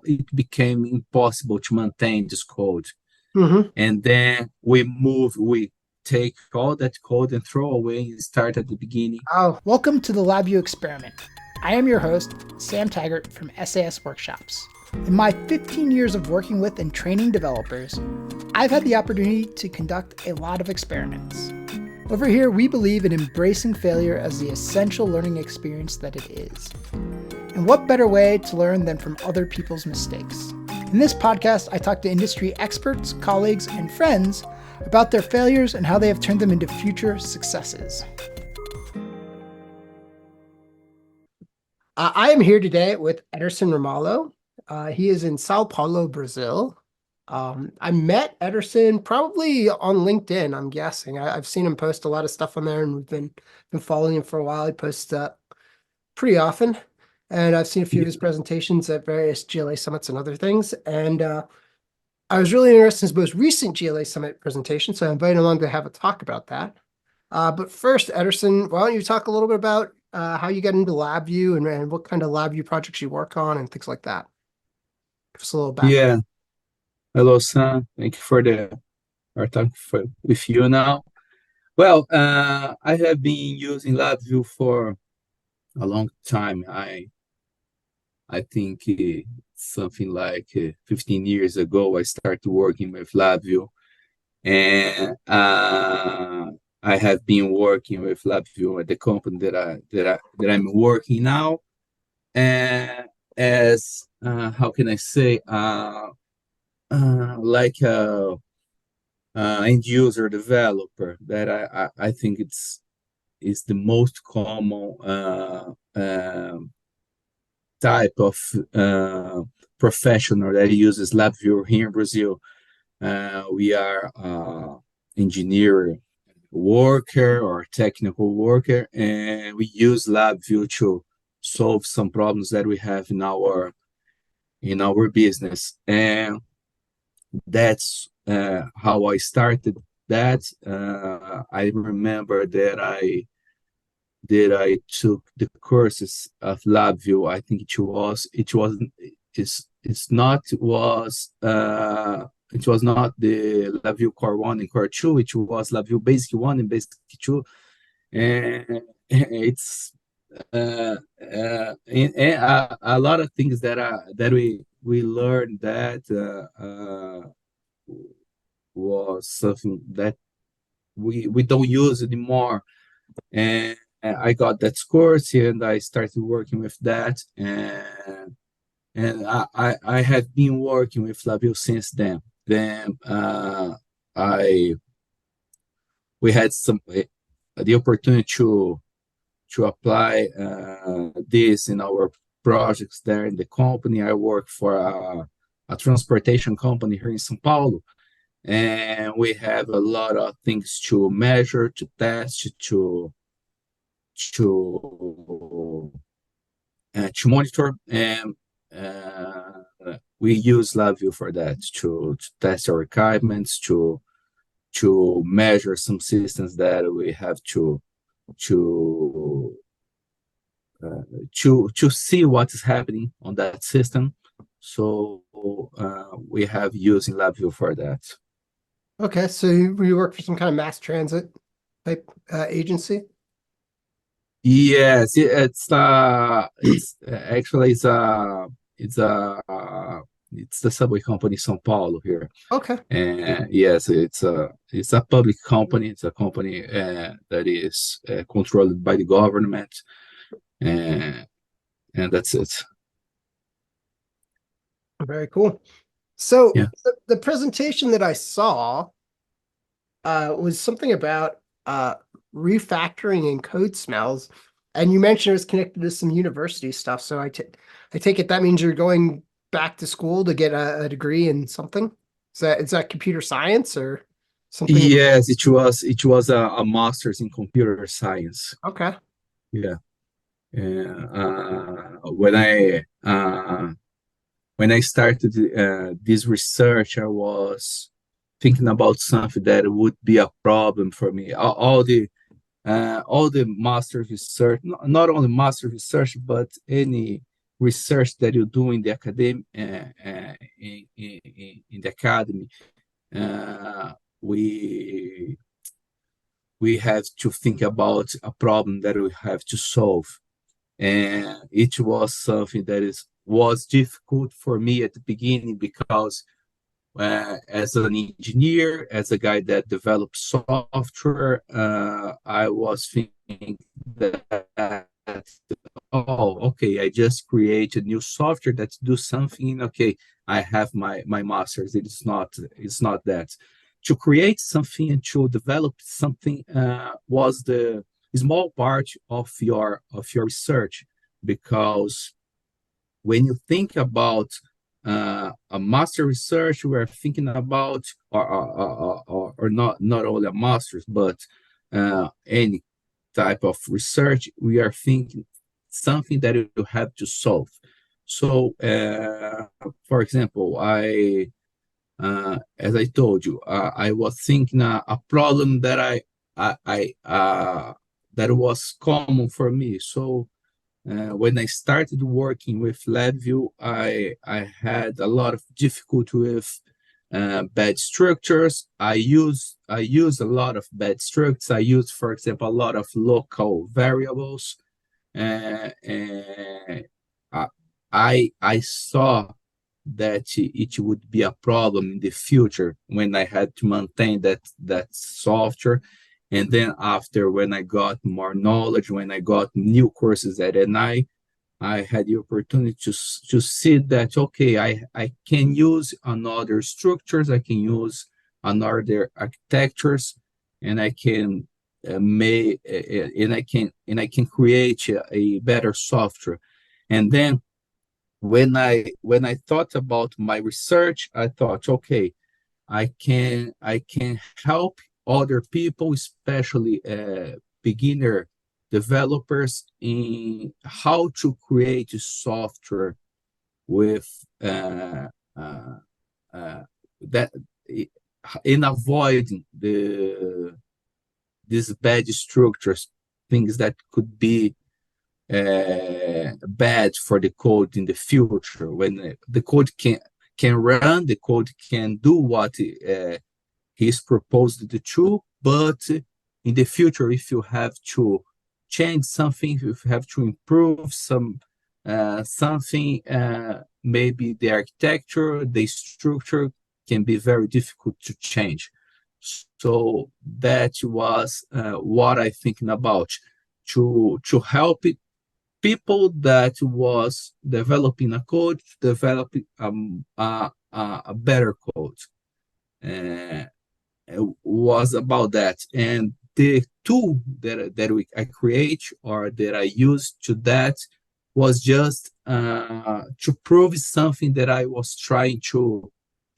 it became impossible to maintain this code. Mm-hmm. And then we take all that code and throw away and start at the beginning. Oh, welcome to the LabVIEW experiment. I am your host, Sam Taggart from SAS Workshops. In my 15 years of working with and training developers, I've had the opportunity to conduct a lot of experiments. Over here, we believe in embracing failure as the essential learning experience that it is. And what better way to learn than from other people's mistakes? In this podcast, I talk to industry experts, colleagues, and friends about their failures and how they have turned them into future successes. I am here today with Ederson Ramalho. He is in Sao Paulo, Brazil. I met Ederson probably on LinkedIn, I'm guessing. I've seen him post a lot of stuff on there, and we've been following him for a while. He posts pretty often, and I've seen a few of his presentations at various GLA Summits and other things. And I was really interested in his most recent GLA Summit presentation, so I invited him on to have a talk about that. But first, Ederson, why don't you talk a little bit about how you got into LabVIEW and what kind of LabVIEW projects you work on and things like that? Give us a little background. Yeah. Hello, Sam. Thank you for our talk with you now. Well, I have been using LabVIEW for a long time. I think something like 15 years ago, I started working with LabVIEW, and I have been working with LabVIEW at the company that I'm working now, and as how can I say, like end user developer. That I think it's the most common type of professional that uses LabVIEW here in Brazil. We are engineer worker or technical worker, and we use LabVIEW to solve some problems that we have in our business. And that's how I started that. I remember that I took the courses of LabVIEW. I think it was not the LabVIEW Core 1 and Core 2. It was LabVIEW Basic 1 and Basic 2. And it's a lot of things that we learned that was something that we don't use anymore. And I got that course and I started working with that. And I have been working with LabVIEW since then. Then I we had the opportunity to apply this in our projects there in the company. I work for a transportation company here in São Paulo, and we have a lot of things to measure, to test, to monitor, and we use LabVIEW for that to test our requirements, to measure some systems that we have to see what is happening on that system. So we have using LabVIEW for that. Okay, so you work for some kind of mass transit type agency? Yes, it's actually it's the subway company São Paulo here. Okay. And yes, it's a public company. It's a company that is controlled by the government, and that's it. Very cool. So Yeah. the presentation that I saw was something about refactoring and code smells, and you mentioned it was connected to some university stuff. So I take it that means you're going back to school to get a degree in something. Is that computer science or something? Yes, it was a master's in computer science. Okay. Yeah. When I started this research, I was thinking about something that would be a problem for me. All the master research, not only master research, but any research that you do in the academy, in the academy, uh, we we have to think about a problem that we have to solve, and it was something that was difficult for me at the beginning because as an engineer, as a guy that develops software, I was thinking that, oh, okay, I just create a new software that do something. Okay, I have my masters. It's not that. To create something and to develop something was the small part of your research, because when you think about a master research, we are thinking about, or not only a master's, but any type of research, we are thinking something that you have to solve. So, for example, as I told you, I was thinking a problem that that was common for me. So when I started working with LabVIEW, I had a lot of difficulty with bad structures. I use a lot of bad structures. I use, for example, a lot of local variables. And I saw that it would be a problem in the future when I had to maintain that software. And then after, when I got more knowledge, when I got new courses at NI, I had the opportunity to see that, okay, I can use another structures, I can use another architectures, and I can make and I can create a better software. And then when I thought about my research, I thought, okay, I can help other people, especially beginner developers, in how to create software with uh, uh, that, in avoiding these bad structures, things that could be bad for the code in the future. When the code can run, the code can do what he's proposed to do, but in the future, if you have to change something, if you have to improve something, maybe the architecture, the structure can be very difficult to change. So that was what I thinking about, to help people that was developing a code, developing a better code. Uh, was about that. And the tool I create, or that I use to that, was just to prove something that I was trying to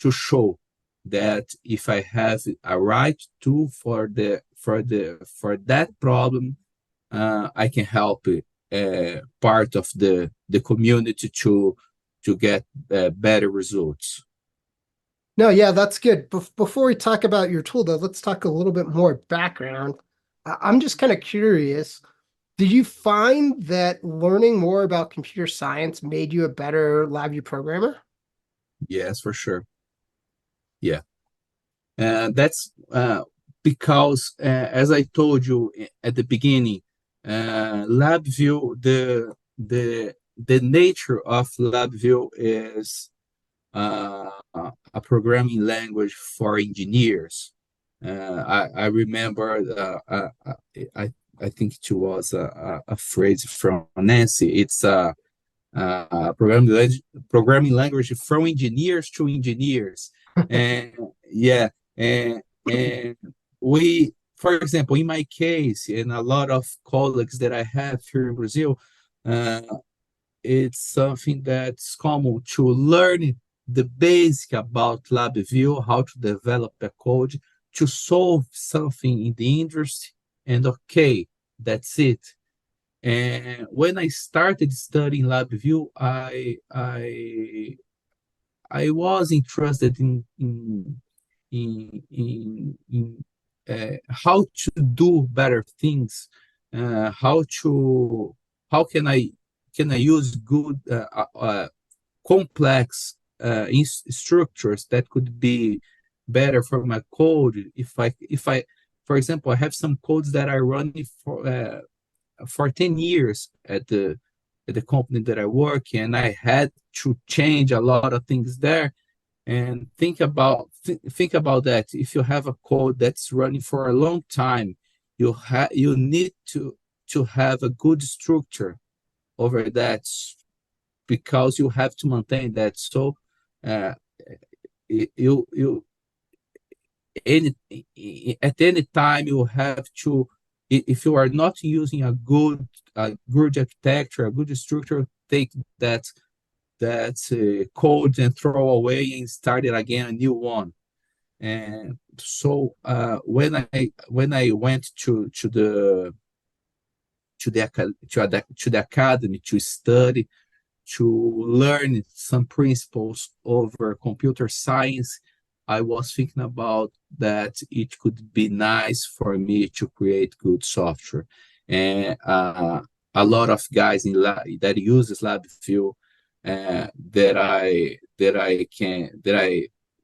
show, that if I have a right tool for that problem, I can help part of the community to get better results. No, yeah, that's good. Before we talk about your tool, though, let's talk a little bit more background. I'm just kind of curious. Did you find that learning more about computer science made you a better LabVIEW programmer? Yes, for sure. Yeah. That's because, as I told you at the beginning, LabVIEW, the nature of LabVIEW is a programming language for engineers. I remember, I think it was a phrase from Nancy. It's programming language from engineers to engineers. And yeah, and we, for example, in my case, and a lot of colleagues that I have here in Brazil, uh, it's something that's common to learn the basic about LabVIEW, how to develop a code to solve something in the industry, and okay, that's it. And when I started studying LabVIEW, I was interested in how to do better things, how can can I use good complex structures that could be better for my code if I for example I have some codes that are running for 10 years at the company that I work in. I had to change a lot of things there. And think about that. If you have a code that's running for a long time, you need to have a good structure over that, because you have to maintain that. So uh, you any at any time you have to, if you are not using a good architecture, a good structure, take that code and throw away and start it again, a new one. And so when I went to the academy to study, to learn some principles over computer science, I was thinking about that it could be nice for me to create good software. And a lot of guys that uses LabVIEW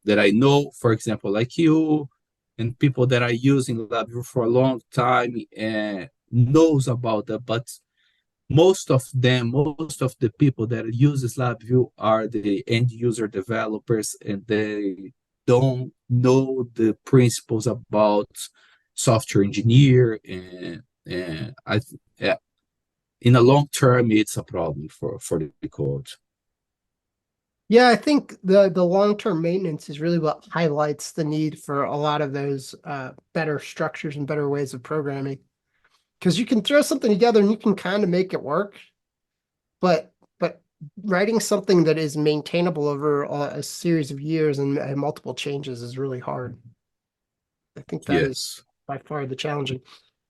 that I know, for example, like you, and people that are using LabVIEW for a long time knows about that. But most of the people that uses LabVIEW are the end user developers, and they don't know the principles about software engineer, and yeah, in a long term, it's a problem for the code. Yeah, I think the long-term maintenance is really what highlights the need for a lot of those better structures and better ways of programming. Because you can throw something together and you can kind of make it work, but writing something that is maintainable over a series of years and multiple changes is really hard. I think that is Yes, by far the challenging.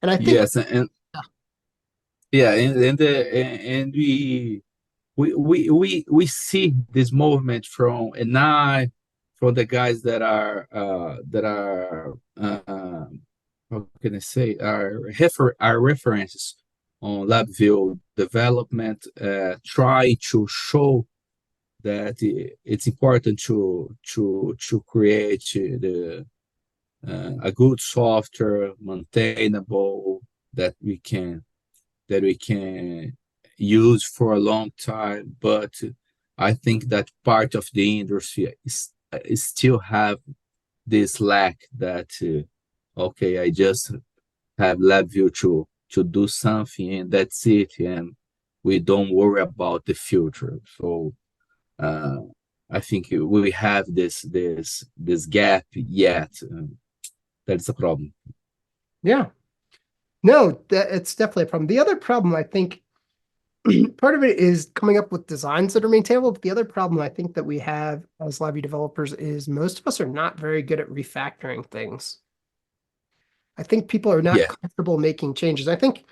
And I think yes, and yeah, and we see this movement from, and I from the guys that are how can I say, are references on LabVIEW development, try to show that it's important to create a good software, maintainable, that we can use for a long time. But I think that part of the industry is still have this lack that okay, I just have LabVIEW to do something and that's it, and we don't worry about the future. So uh, I think we have this gap yet. That's a problem. yeah, no, it's definitely a problem. The other problem I think part of it is coming up with designs that are maintainable, but the other problem I think that we have as LabVIEW developers is most of us are not very good at refactoring things. I think people are not Yeah, comfortable making changes. I think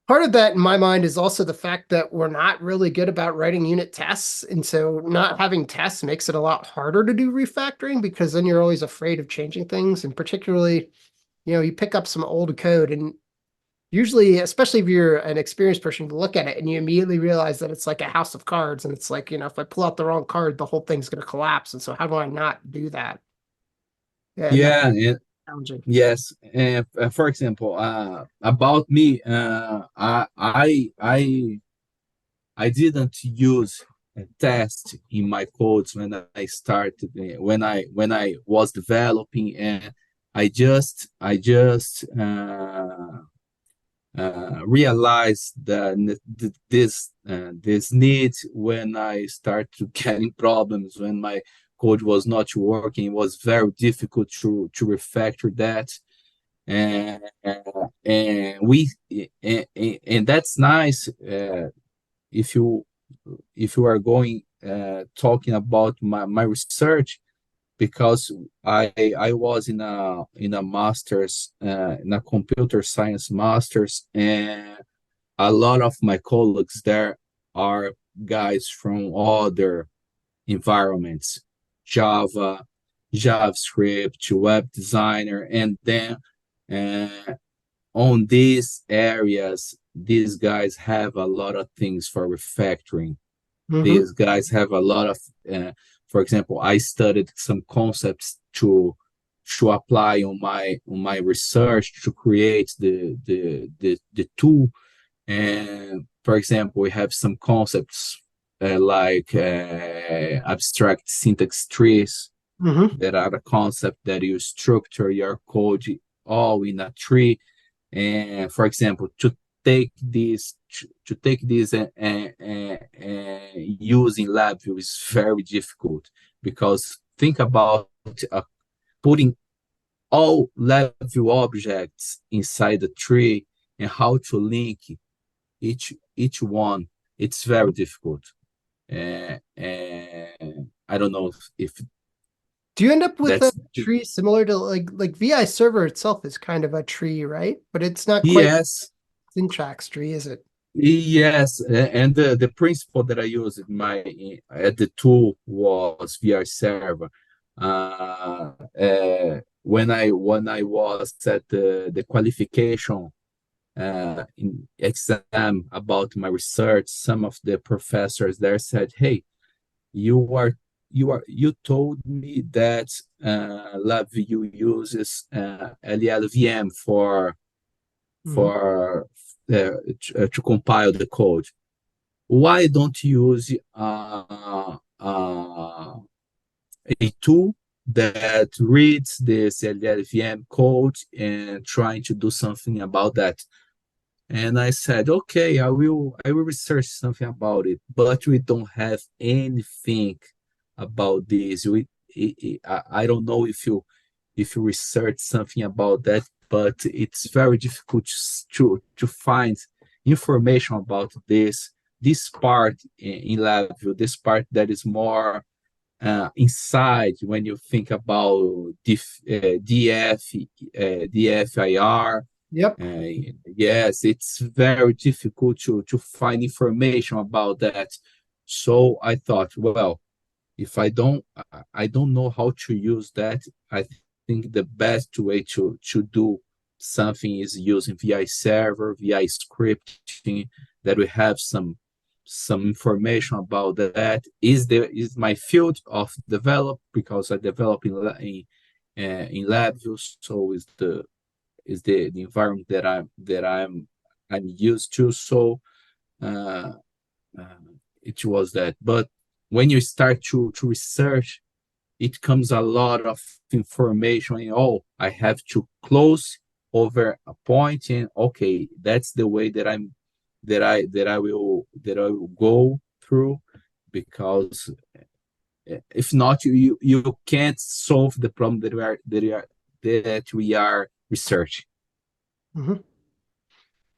part of that in my mind is also the fact that we're not really good about writing unit tests. And so not having tests makes it a lot harder to do refactoring, because then you're always afraid of changing things. And particularly, you pick up some old code, and usually, especially if you're an experienced person, you look at it and you immediately realize that it's like a house of cards. And it's like, if I pull out the wrong card, the whole thing's going to collapse. And so how do I not do that? Yeah, and that's yeah, and challenging. yes. And for example, about me, I didn't use a test in my codes when I started, when I was developing, and I just realized this need when I started getting problems, when my code was not working. It was very difficult to refactor that, and and that's nice. If you are going talking about my research, because I was in a master's, in a computer science master's, and a lot of my colleagues there are guys from other environments, Java, JavaScript, web designer, and then uh, on these areas these guys have a lot of things for refactoring. Hmm. These guys have a lot of, for example, I studied some concepts to apply on my research to create the tool. And for example, we have some concepts like abstract syntax trees Hmm. that are the concept that you structure your code all in a tree. And for example, to take this and using LabVIEW is very difficult because think about uh, putting all LabVIEW objects inside the tree and how to link each one. It's very difficult. And I don't know if Do you end up with a that's tree similar to like VI server itself is kind of a tree, right? But it's not quite yes. syntax tree, is it? Yes, and the principle that I used in my at the tool was VR server. When I was at the qualification in exam about my research, some of the professors there said, "Hey, you are you told me that LabVIEW uses LLVM Hmm. for to compile the code. Why don't you use a tool that reads this LLVM code and trying to do something about that?" And I said, okay, I will research something about it, but we don't have anything about this. I don't know if you research something about that, but it's very difficult to find information about this part in LabVIEW, this part that is more inside when you think about DFIR. Yep. Yes, it's very difficult to find information about that. So I thought, well, if I don't know how to use that, I think the best way to do something is using VI server, VI scripting, that we have some information about that. Is my field of develop because I develop in LabVIEW, so is the environment that I'm used to. So uh, uh, it was that. But when you start to research, it comes a lot of information. And, oh, I have to close over a point, and okay, that's the way that I will go through because if not, you can't solve the problem that we are researching. Hmm.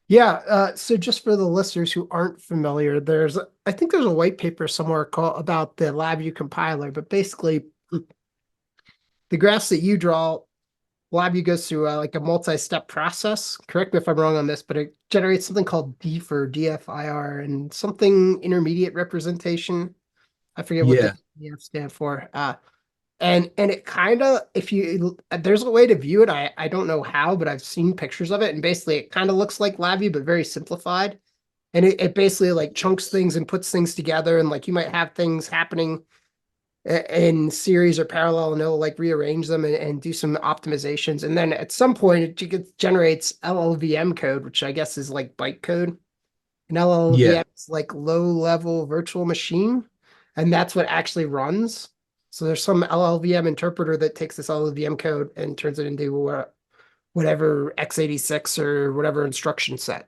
Yeah, so just for the listeners who aren't familiar, I think there's a white paper somewhere called about the LabVIEW compiler, but basically the graphs that you draw, LabVIEW goes through like a multi-step process. Correct me if I'm wrong on this, but it generates something called DFIR and something intermediate representation. I forget what the Yeah, DF stand for. And it kind of, if you, there's a way to view it. I don't know how, but I've seen pictures of it, and basically it kind of looks like LabVIEW, but very simplified. And it basically like chunks things and puts things together, and like you might have things happening in series or parallel, and it'll like rearrange them and do some optimizations. And then at some point, it generates LLVM code, which I guess is like bytecode. And yeah, LLVM is like low level virtual machine, and that's what actually runs. So there's some LLVM interpreter that takes this LLVM code and turns it into whatever x86 or whatever instruction set.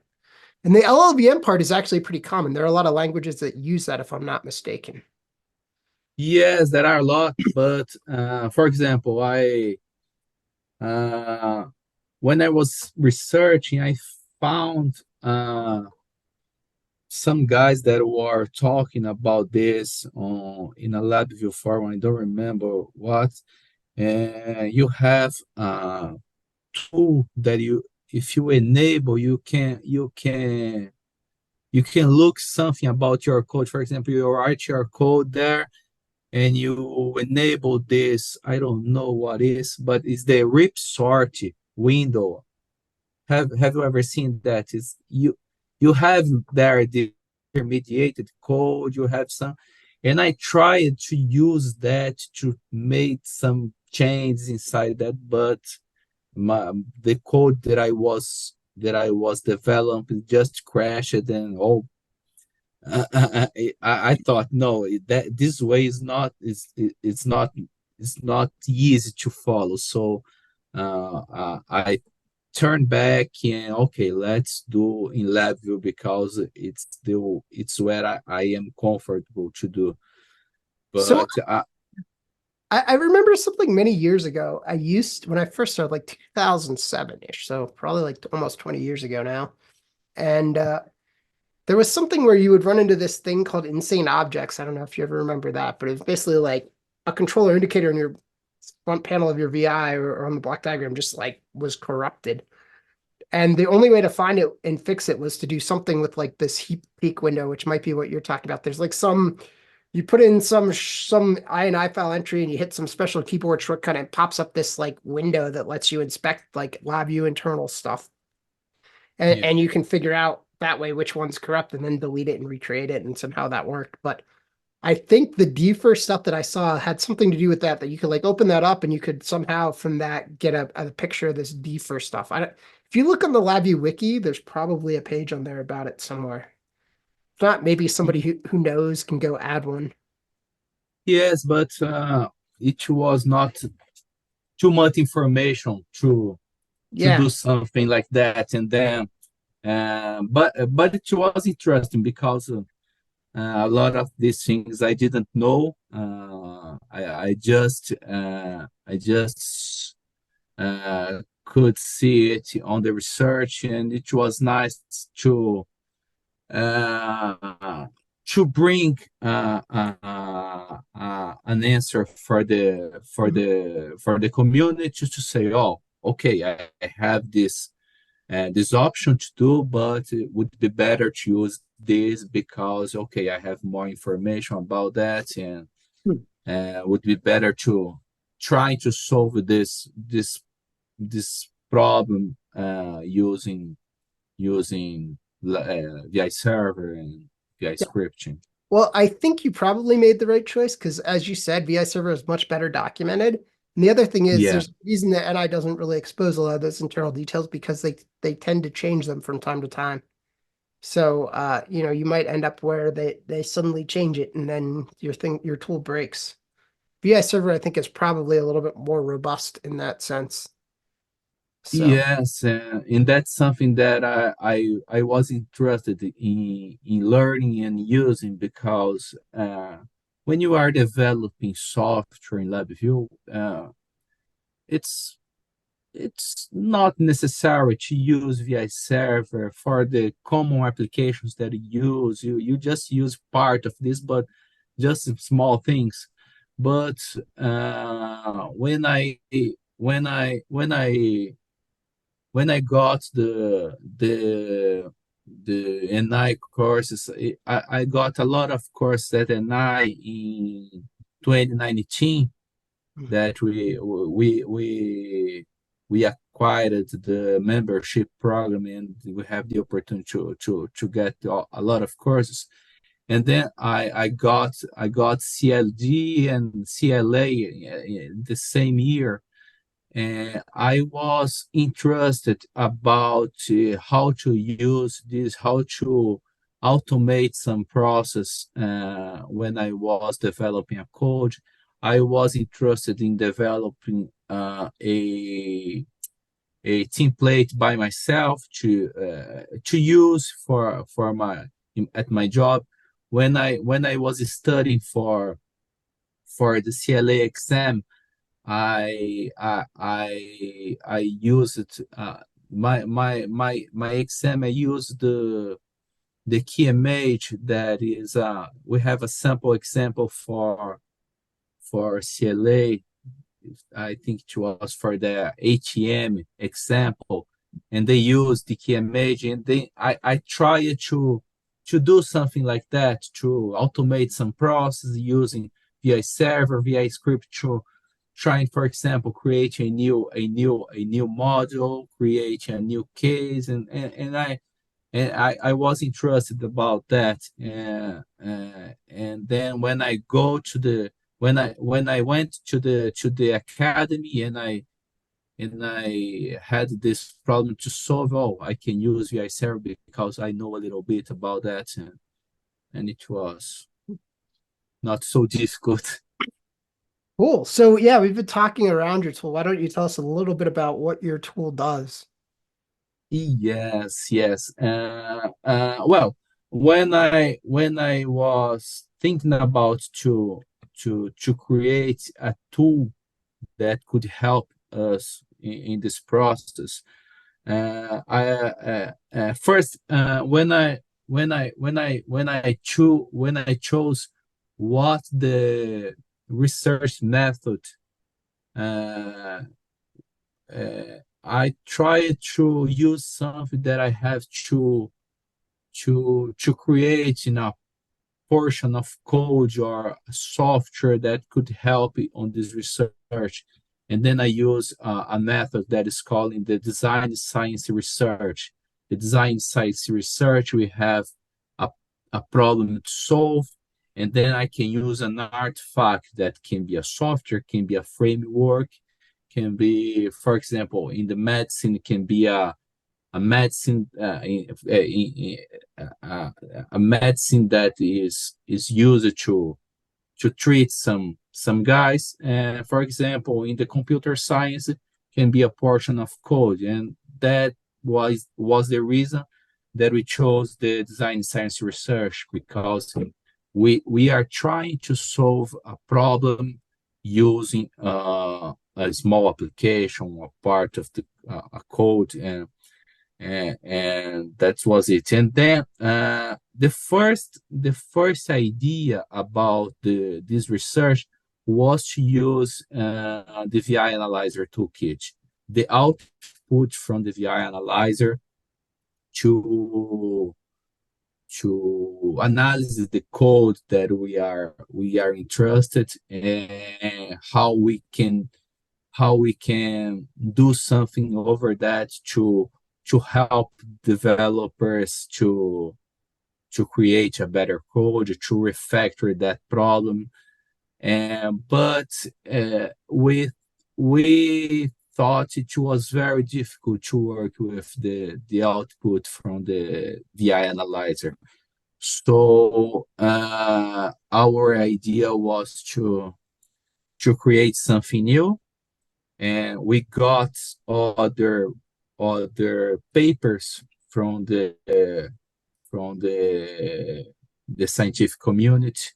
And the LLVM part is actually pretty common. There are a lot of languages that use that, if I'm not mistaken. yes, there are a lot. But for example, I uh, when I was researching, I found some guys that were talking about this on in a LabVIEW forum. I don't remember what. And you have a tool that you, if you enable, you can look something about your code. For example, you write your code there and you enable this. I don't know what is, but it's the rip sort window. Have you ever seen that? Is you have there the intermediated code, you have some, and I tried to use that to make some changes inside that, but the code that I was developing just crashed, and I thought, no, that this way is not it's not easy to follow. So I turned back and okay, let's do in LabVIEW because it's where I am comfortable to do. So But I remember something many years ago. When I first started, like 2007-ish, so probably like almost 20 years ago now. And there was something where you would run into this thing called insane objects. I don't know if you ever remember that, but it was basically like a controller indicator in your front panel of your VI or on the block diagram just like was corrupted. And the only way to find it and fix it was to do something with like this heap peak window, which might be what you're talking about. There's like you put in some INI file entry and you hit some special keyboard shortcut and it pops up this like window that lets you inspect like LabVIEW internal stuff. yeah, And you can figure out that way which one's corrupt and then delete it and recreate it. And somehow that worked. But I think the defer stuff that I saw had something to do with that you could like open that up and you could somehow from that get a picture of this defer stuff. If you look on the LabVIEW wiki, there's probably a page on there about it somewhere. If not, maybe somebody who knows can go add one. yes, but it was not too much information to Yeah. do something like that, and then but it was interesting because a lot of these things I didn't know. I just could see it on the research, and it was nice uh, to bring an answer for the community to say, oh, okay, I have this option to do, but it would be better to use this because okay, I have more information about that, and would be better to try to solve this problem using VI server and VI scripting. Well, I think you probably made the right choice because, as you said, VI Server is much better documented. And the other thing is, Yeah, there's a reason that NI doesn't really expose a lot of those internal details because they tend to change them from time to time. So, you might end up where they suddenly change it and then your tool breaks. VI Server, I think, is probably a little bit more robust in that sense. So, yes, and that's something that I was interested in learning and using because when you are developing software in LabVIEW, it's it's not necessary to use VI Server for the common applications that you use. You just use part of this, but just small things. But when I got the NI courses, I got a lot of courses at NI in 2019 that we acquired the membership program, and we have the opportunity to get a lot of courses. And then I got CLD and CLA in the same year, and I was interested about how to use this, how to automate some process when I was developing a code. I was interested in developing a template by myself to use for my at my job when I was studying for the CLA exam. I used my exam. I used the key image that is we have a sample example for CLA. I think it was for the ATM example, and they used the key image, and I tried to do something like that to automate some process using VI server, VI script to trying, for example, create a new module, create a new case, and and I was interested about that. And then when I go to the when I went to the academy and I had this problem to solve. Oh, I can use VI server because I know a little bit about that, and it was not so difficult. Cool. So yeah, we've been talking around your tool. Why don't you tell us a little bit about what your tool does? Yes, yes. Well, when I was thinking about to create a tool that could help us in this process, first when I chose what the research method, uh, I tried to use something that I have to create in a portion of code or software that could help on this research. And then I use a method that is called in the design science research. The design science research, we have a, a problem to solve, and then I can use an artifact that can be a software, can be a framework, can be, for example, in the medicine, can be a medicine a medicine that is used to treat some guys. And for example, in the computer science, can be a portion of code, and that was the reason that we chose the design science research, because we are trying to solve a problem using a small application or part of the a code, and that was it. And then the first idea about this research was to use the VI Analyzer toolkit, the output from the VI Analyzer to analyze the code that we are interested, and how we can do something over that to help developers to create a better code, to refactor that problem. And but we thought it was very difficult to work with the output from the VI analyzer. So our idea was to create something new, and we got other papers from the scientific community,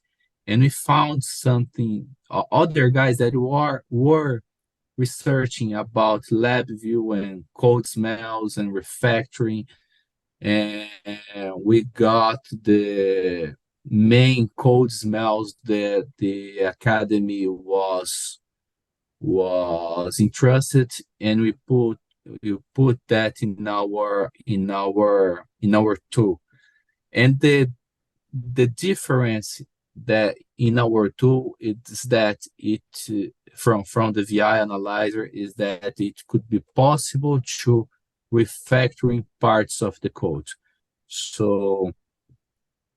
and we found something, other guys that were researching about LabVIEW and code smells and refactoring, and we got the main code smells that the academy was interested, and we put that in our tool. And the difference that in our tool is that it from the VI analyzer is that it could be possible to refactoring parts of the code. So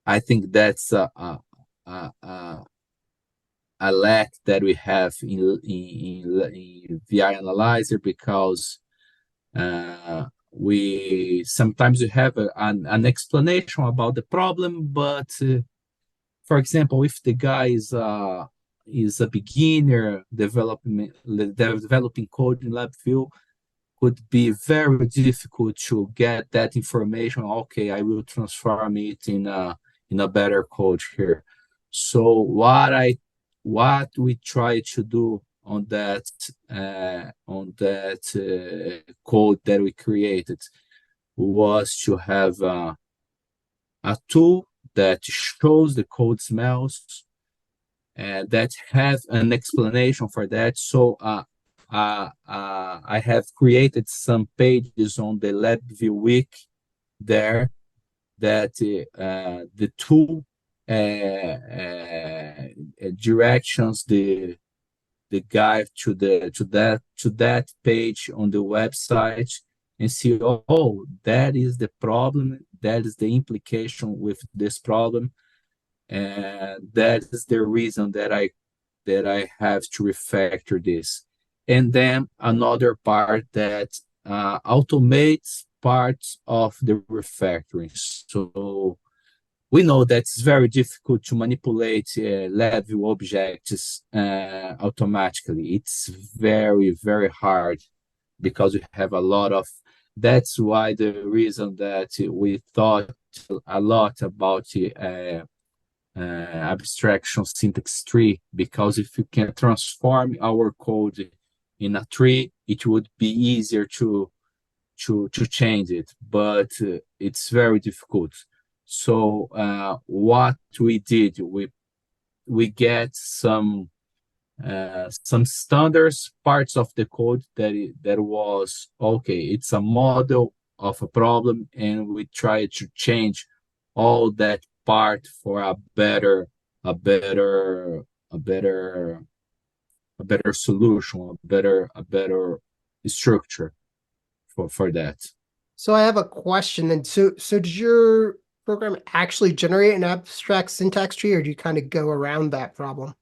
I think that's a lack that we have in VI analyzer, because we sometimes we have an explanation about the problem, but for example, if the guy is a beginner developing code in LabVIEW, could be very difficult to get that information. Okay, I will transform it in a better code here. So what we try to do on that code that we created was to have a tool that shows the code smells, that have an explanation for that. So I have created some pages on the LabVIEW Week there that the tool directions the guide to that page on the website, and see, oh, that is the problem that is the implication with this problem, and that is the reason that I have to refactor this. And then another part that automates parts of the refactoring. So we know that it's very difficult to manipulate LabVIEW objects automatically. It's very, very hard because we have a lot of. That's why the reason that we thought a lot about abstraction syntax tree, because if you can transform our code in a tree, it would be easier to change it, but it's very difficult. So what we did, we get some standards parts of the code that was okay. It's a model of a problem, and we try to change all that part for a better a better a better a better solution, a better structure for that. So I have a question then. So did your program actually generate an abstract syntax tree, or do you kind of go around that problem?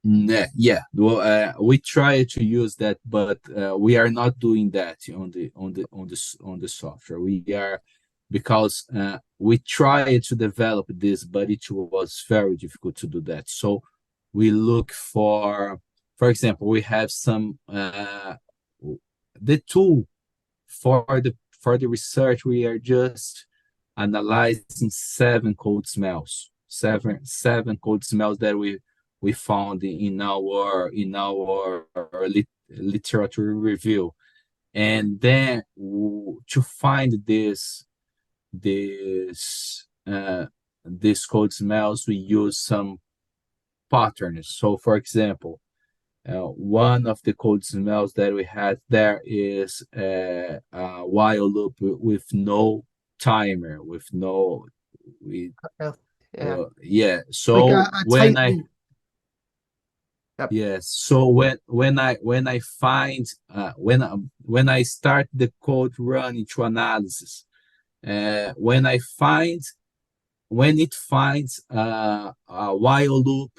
Yeah, well, we try to use that, but we are not doing that on the software. We are because we tried to develop this, but it was very difficult to do that. So we look for example, we have some the tool for the research. We are just analyzing seven code smells that we found in our literature review, and then to find this this code smells, we use some patterns. So for example, one of the code smells that we had there is a while loop with no timer, with no we Yeah, yeah. like So a when tight I loop. Yep. yes, so when I find when I start the code run to analysis, when it finds a while loop,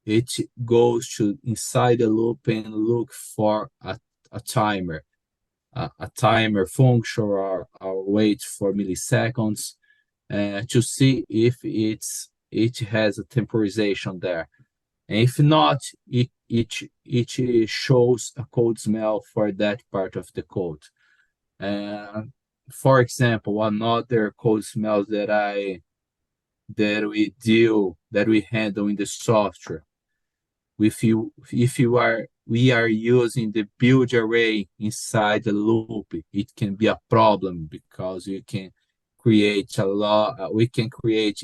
it goes to inside the loop and look for a timer, a timer function, or wait for milliseconds to see if it has a temporization there. And if not, it shows a code smell for that part of the code. Uh, for example, another code smell that we handle in the software. If we are using the build array inside the loop, it can be a problem because you can create a lot. We can create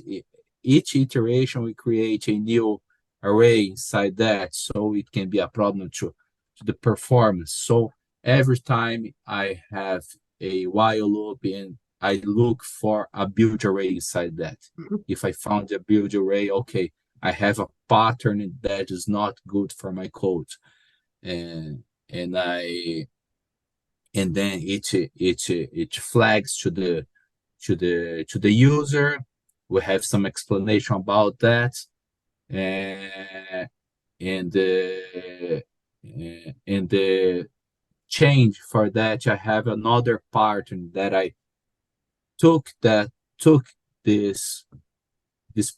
each iteration. We create a new array inside that, so it can be a problem to the performance. So every time I have a while loop and I look for a build array inside that. Mhm. If I found a build array, okay, I have a pattern that is not good for my code, and and I and then it flags to the user. We have some explanation about that, uh, and the change for that. I have another pattern that I took this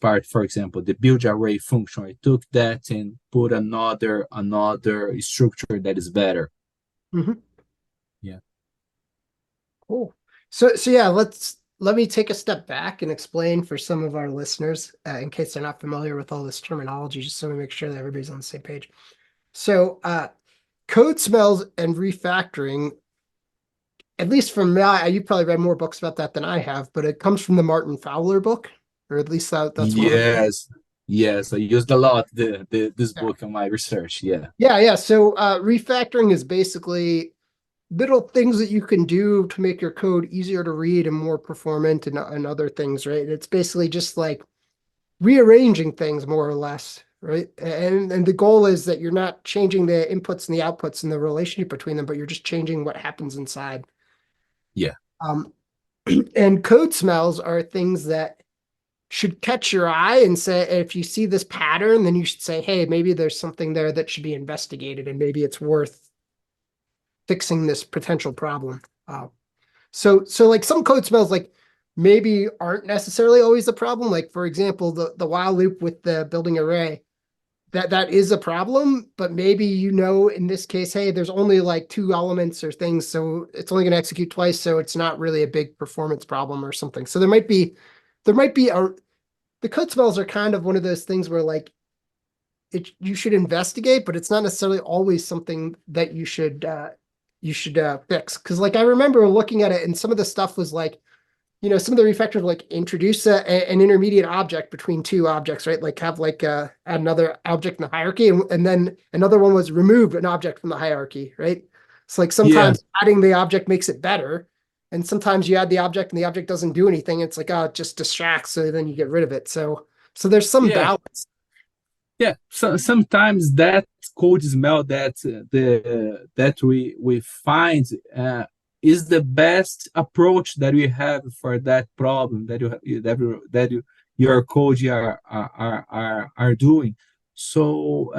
part, for example, the build array function. I took that and put another structure that is better. Mhm. Yeah. Cool. So yeah, let me take a step back and explain for some of our listeners, in case they're not familiar with all this terminology, just so we make sure that everybody's on the same page. So code smells and refactoring, at least from my, you probably read more books about that than I have, but it comes from the Martin Fowler book, or at least that's one of them. Yes. Yes. I used a lot this Yeah. book in my research. Yeah. Yeah. So refactoring is basically little things that you can do to make your code easier to read and more performant and other things, right? It's basically just like rearranging things more or less, right? And the goal is that you're not changing the inputs and the outputs and the relationship between them, but you're just changing what happens inside. Yeah. Um, And code smells are things that should catch your eye and say, if you see this pattern, then you should say, hey, maybe there's something there that should be investigated and maybe it's worth fixing this potential problem. So like some code smells like maybe aren't necessarily always a problem. Like for example, the while loop with the building array, that is a problem, but maybe in this case, hey, there's only like two elements or things, so it's only going to execute twice, so it's not really a big performance problem or something. So there might be the code smells are kind of one of those things where like you should investigate, but it's not necessarily always something that you should fix. Because like I remember looking at it, and some of the stuff was like, some of the refactors like introduce an intermediate object between two objects, right? Like have like add another object in the hierarchy, and then another one was remove an object from the hierarchy, right? So like Yeah, sometimes adding the object makes it better, and sometimes you add the object and the object doesn't do anything. It's like, oh, it just distracts, so then you get rid of it. So there's some yeah, balance. yeah. So sometimes that code smell that we find is the best approach that we have for that problem that your code are doing. So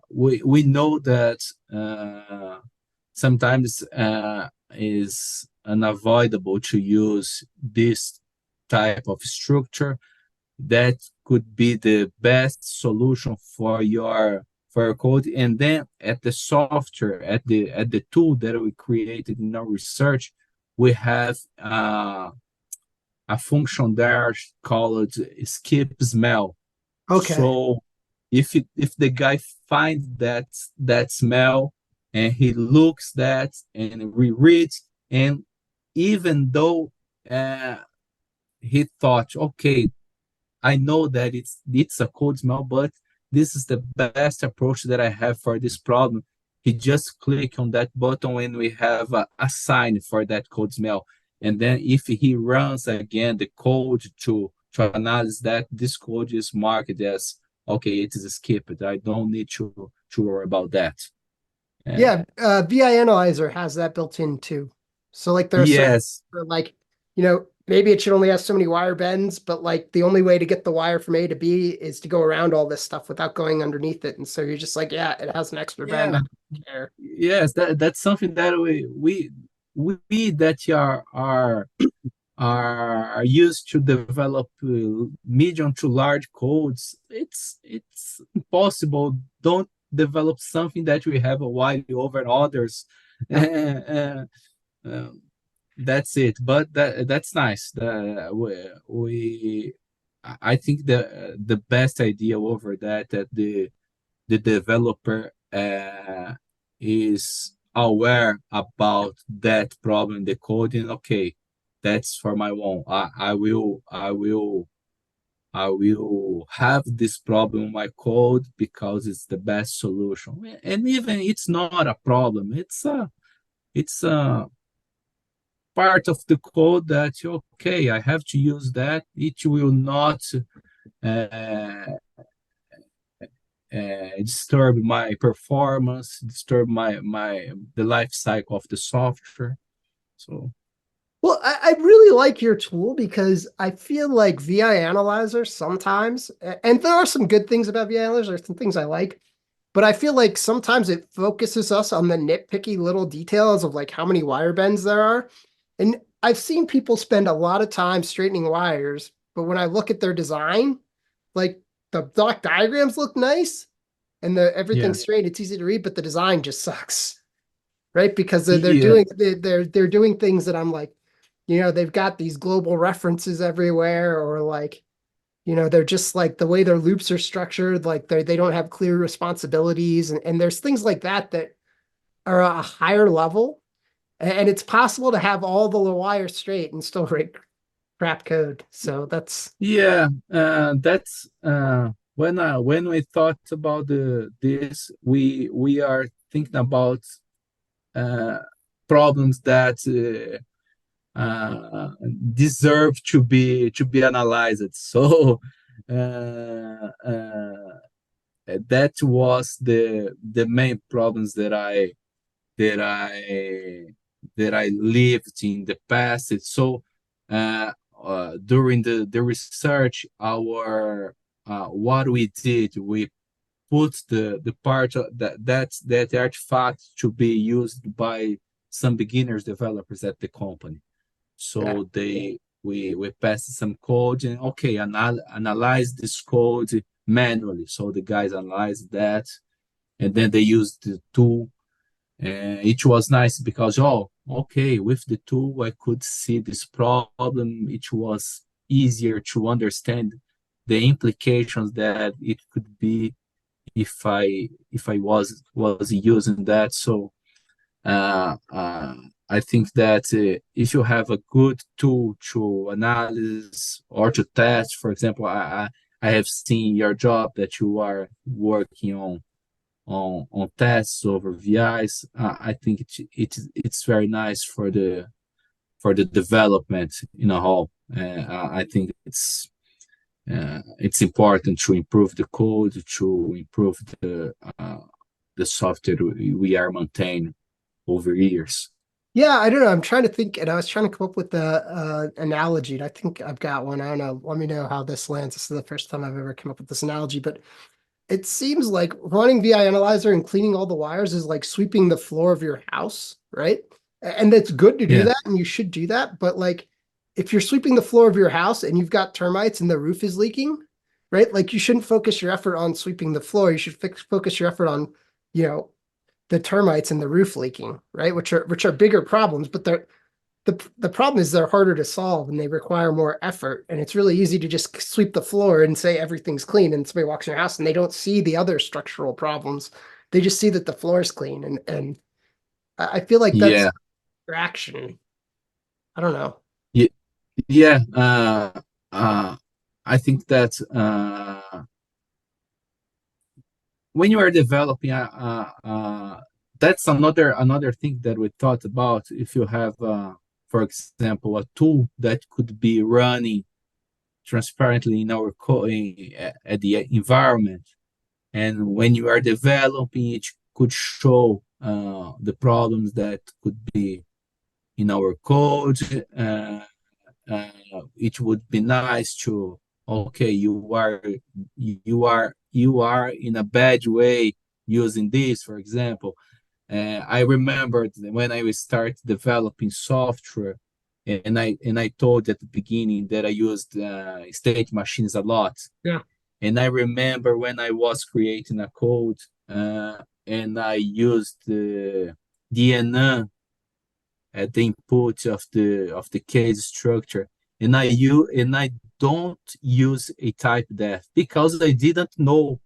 we know that sometimes is unavoidable to use this type of structure that could be the best solution for your code. And then at the software, at the tool that we created in our research, we have a function there called skip smell. Okay. So if the guy finds that smell and he looks that and rereads, and even though uh, he thought, okay, I know that it's a code smell, but this is the best approach that I have for this problem. He just click on that button and we have a sign for that code smell. And then if he runs again the code to analyze that, this code is marked as okay, it is skipped. I don't need to worry about that. Uh, Yeah, VI Analyzer has that built in too. So like there are certain yes, like, maybe it should only have so many wire bends, but like the only way to get the wire from A to B is to go around all this stuff without going underneath it. And so you're just like, yeah, it has an extra bend. I yeah, don't care. yes. That's something that we that are used to develop medium to large codes. It's impossible. Don't develop something that we have a while over others. Yeah. Uh, uh, that's it. But that's nice. I think the best idea over that the developer is aware about that problem in the coding. Okay, that's for my own. I will have this problem in my code because it's the best solution. And even it's not a problem. It's a part of the code that okay, I have to use that. It will not uh, disturb my performance, disturb my the life cycle of the software. So Well, I really like your tool because I feel like VI Analyzer sometimes, and there are some good things about VI Analyzer, there's some things I like, but I feel like sometimes it focuses us on the nitpicky little details of like how many wire bends there are. And I've seen people spend a lot of time straightening wires, but when I look at their design, like the block diagrams look nice and the yeah, everything's straight, it's easy to read, but the design just sucks, right? Because they're yeah, doing they're doing things that I'm like, they've got these global references everywhere, or like, they're just like the way their loops are structured, like they don't have clear responsibilities, and there's things like that are a higher level, and it's possible to have all the wires straight and still write crap code. So that's yeah. That's when we thought about this, we are thinking about uh, problems that deserve to be analyzed. So that was the main problems that I that I lived in the past. So during the research, our what we did, we put the part of that artifact to be used by some beginners developers at the company. Yeah. So we passed some code and okay, analyze this code manually. So the guys analyzed that, and then they used the tool, and it was nice because, oh, okay, with the tool, I could see this problem. It was easier to understand the implications that it could be if I was using that. So I think that if you have a good tool to analyze or to test, for example, I have seen your job that you are working on tests over VIs. I think it's very nice for the development in a whole. I think it's important to improve the code, to improve the software we are maintaining over years. Yeah, I don't know. I'm trying to think, and I was trying to come up with the analogy, and I think I've got one. I don't know. Let me know how this lands. This is the first time I've ever come up with this analogy, but it seems like running VI Analyzer and cleaning all the wires is like sweeping the floor of your house, right? And it's good to do Yeah, that, and you should do that. But like, if you're sweeping the floor of your house and you've got termites and the roof is leaking, right? Like, you shouldn't focus your effort on sweeping the floor. You should focus your effort on, you know, the termites and the roof leaking, right? Which are bigger problems, but the problem is they're harder to solve and they require more effort. And it's really easy to just sweep the floor and say everything's clean, and somebody walks in your house and they don't see the other structural problems. They just see that the floor is clean. And I feel like that's yeah, distraction. I don't know. yeah, yeah. I think that when you are developing, that's another thing that we thought about. If you have, for example, a tool that could be running transparently in our at the environment, and when you are developing, it could show the problems that could be in our code. Uh, it would be nice to, okay, you are in a bad way using this, for example. I remembered when I started developing software, and I told at the beginning that I used state machines a lot. Yeah. And I remember when I was creating a code, and I used the DNA at the input of the case structure, and I don't use a type def because I didn't know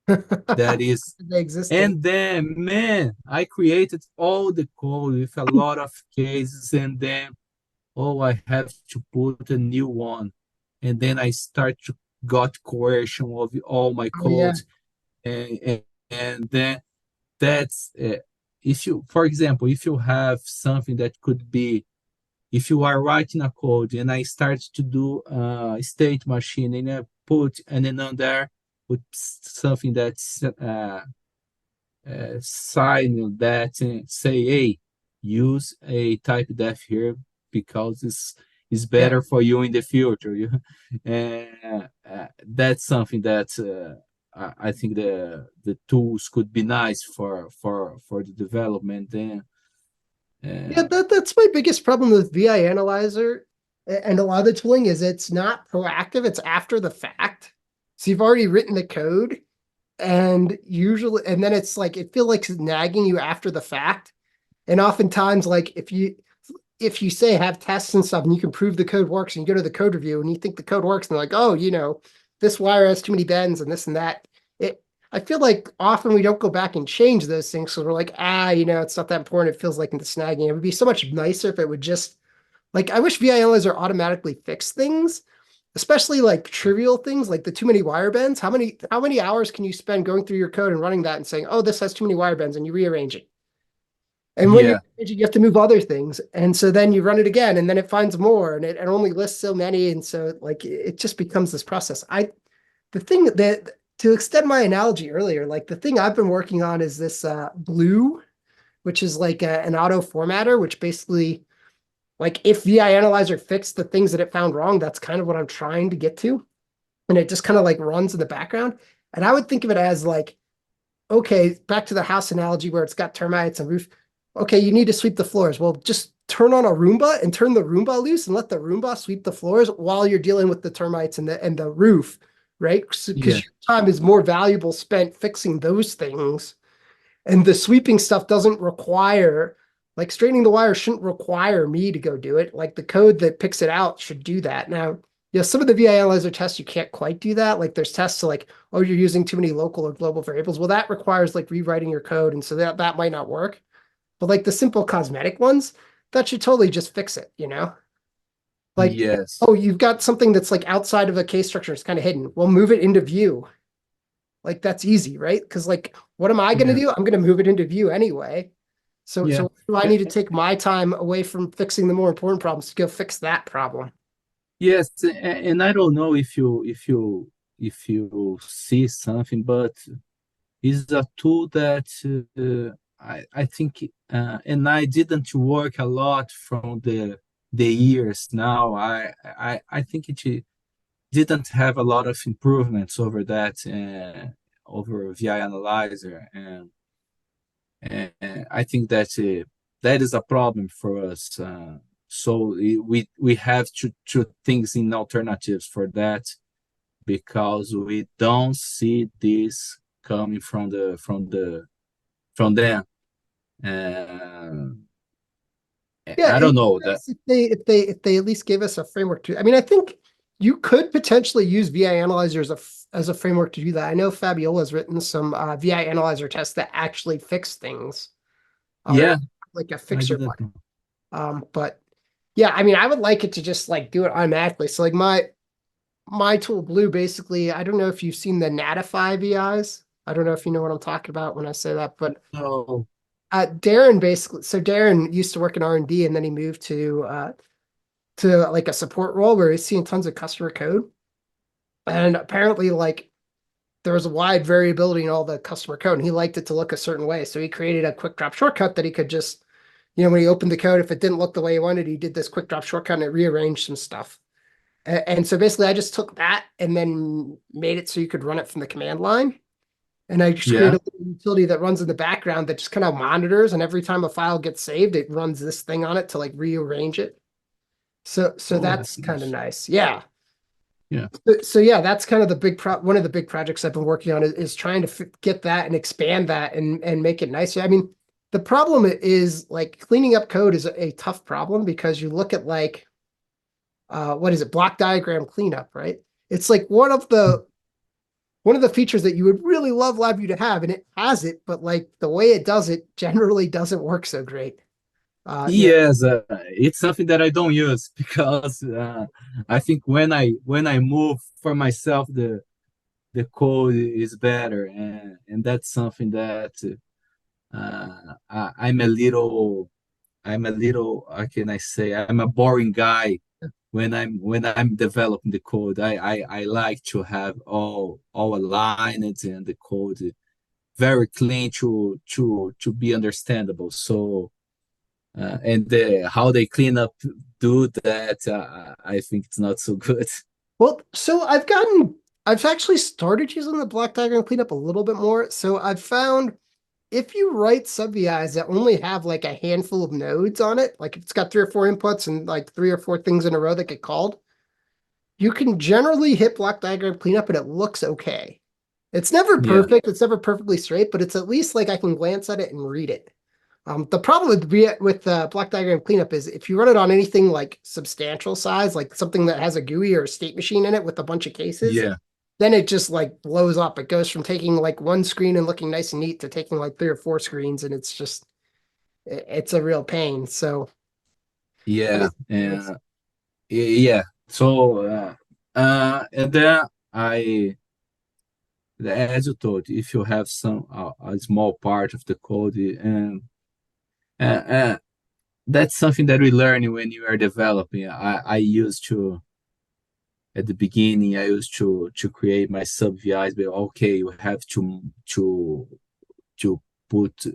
that is. They existed. And then, man, I created all the code with a lot of cases, and then, oh, I have to put a new one, and then I start to got coercion of all my Oh yeah. code, and then that's if you, for example, if you have something that could be, if you are writing a code and I start to do state machine, and I put and then on there put something that's sign that and say, hey, use a type def here because it's Yeah. better for you in the future. That's something that I think the tools could be nice for the development. And Yeah, uh, that's my biggest problem with VI Analyzer and a lot of the tooling is it's not proactive, it's after the fact. So you've already written the code and then it's like it feels like it's nagging you after the fact. And oftentimes, like if you say have tests and stuff and you can prove the code works and you go to the code review and you think the code works and they're like, oh, this wire has too many bends and this and that. I feel like often we don't go back and change those things. So we're like, it's not that important. It feels like the snagging. It would be so much nicer if it would just like I wish VI analyzer automatically fix things, especially like trivial things like the too many wire bends. How many hours can you spend going through your code and running that and saying, oh, this has too many wire bends, and you rearrange it? And when you're yeah, changing, you have to move other things. And so then you run it again and then it finds more and it only lists so many. And so like it just becomes this process. The thing that to extend my analogy earlier, like the thing I've been working on is this blue. which is like an auto formatter, which basically like if VI Analyzer fixed the things that it found wrong, that's kind of what I'm trying to get to. And it just kind of like runs in the background. And I would think of it as like, okay, back to the house analogy where it's got termites and roof. Okay, you need to sweep the floors. Well, just turn on a Roomba and turn the Roomba loose and let the Roomba sweep the floors while you're dealing with the termites and the roof, right? Because Yeah. your time is more valuable spent fixing those things. And the sweeping stuff doesn't require, like straightening the wire shouldn't require me to go do it. Like the code that picks it out should do that. Now, yeah, some of the VI analyzer tests, you can't quite do that. Like there's tests to like, oh, you're using too many local or global variables. Well, that requires like rewriting your code. And so that might not work. But like the simple cosmetic ones, that should totally just fix it, you know? Like, Yes. oh, you've got something that's like outside of a case structure. It's kind of hidden. Well, move it into view. Like that's easy, right? Because like, what am I going to Yeah. do? I'm going to move it into view anyway. Yeah. So do I need to take my time away from fixing the more important problems to go fix that problem? Yes, and I don't know if you see something, but it's a tool that I think and I didn't work a lot from the years now. I think it didn't have a lot of improvements over that over VI Analyzer, and I think that that is a problem for us. So we have to things in alternatives for that because we don't see this coming from them. Uh, Yeah, I it'd don't be know that. nice if they at least gave us a framework to. I mean, I think you could potentially use VI Analyzer as a framework to do that. I know Fabiola has written some VI Analyzer tests that actually fix things, or Yeah, like a I fixer didn't button. know. But yeah, I mean, I would like it to just like do it automatically. So like my tool Blue basically, I don't know if you've seen the Natify VIs. I don't know if you know what I'm talking about when I say that, but No. Darren basically, so Darren used to work in R&D and then he moved to like a support role where he's seeing tons of customer code. And apparently like there was a wide variability in all the customer code and he liked it to look a certain way. So he created a quick drop shortcut that he could just, when he opened the code, if it didn't look the way he wanted, he did this quick drop shortcut and it rearranged some stuff. And so basically I just took that and then made it so you could run it from the command line. And I just Yeah. created a little utility that runs in the background that just kind of monitors. And every time a file gets saved, it runs this thing on it to like rearrange it. So Oh, that's that's kind of nice. nice. Yeah. Yeah. So yeah, that's kind of the one of the big projects I've been working on is trying to get that and expand that and make it nicer. I mean, the problem is like cleaning up code is a tough problem because you look at like what is it, block diagram cleanup, right? It's like one of the features that you would really love LabVIEW to have, and it has it, but like the way it does it generally doesn't work so great. Yeah, Yes, it's something that I don't use because I think when I move for myself, the code is better, and that's something that I'm a little how can I say I'm a boring guy when I'm developing the code. I like to have all aligned and the code very clean to be understandable. So and how they clean up do that, I think it's not so good. well, so I've actually started using the block diagram cleanup a little bit more. So I've found if you write sub VIs that only have like a handful of nodes on it, like if it's got 3 or 4 inputs and like 3 or 4 things in a row that get called, you can generally hit block diagram cleanup and it looks okay. It's never Yeah, perfect, it's never perfectly straight, but it's at least like I can glance at it and read it. The problem with block diagram cleanup is if you run it on anything like substantial size, like something that has a GUI or a state machine in it with a bunch of cases, yeah, then it just like blows up. It goes from taking like one screen and looking nice and neat to taking like 3 or 4 screens, and it's just it's a real pain. So I yeah, guess it's yeah. So and then I as you told, if you have some a small part of the code, and uh, uh, that's something that we learn when you are developing. I used to at the beginning. I used to create my sub VIs, but okay, you have to put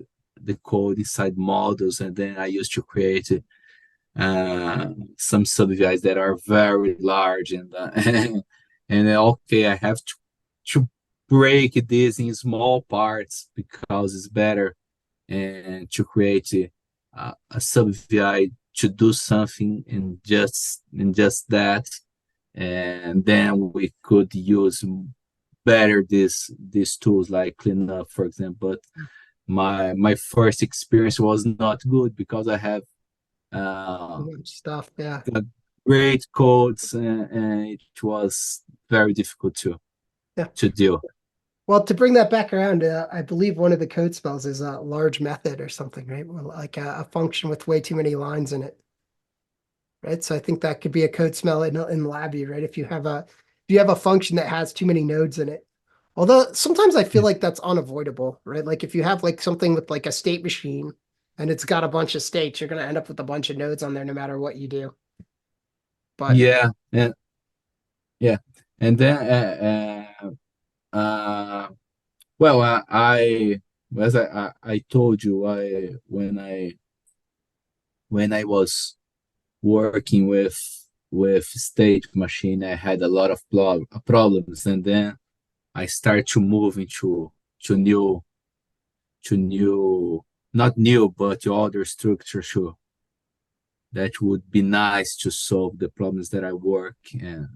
the code inside models, and then I used to create some subVIs that are very large, and and okay, I have to break this in small parts because it's better, and to create a subVI to do something in just that, and then we could use better these tools like cleanup, for example. But my first experience was not good because I have uh, Stuff, yeah. got great codes, and it was very difficult Yeah. to do. Well, to bring that back around, I believe one of the code spells is a large method or something, right? Well, like a function with way too many lines in it, right? So I think that could be a code smell in LabVIEW, right? If you have a function that has too many nodes in it. Although sometimes I feel Yeah. like that's unavoidable, right? Like if you have like something with like a state machine and it's got a bunch of states, you're going to end up with a bunch of nodes on there no matter what you do. But Yeah, and yeah, and then well, as I told you, I when I was working with state machine, I had a lot of problems, and then I started to move into to new to new not new but to other structure too. That would be nice to solve the problems that I work, and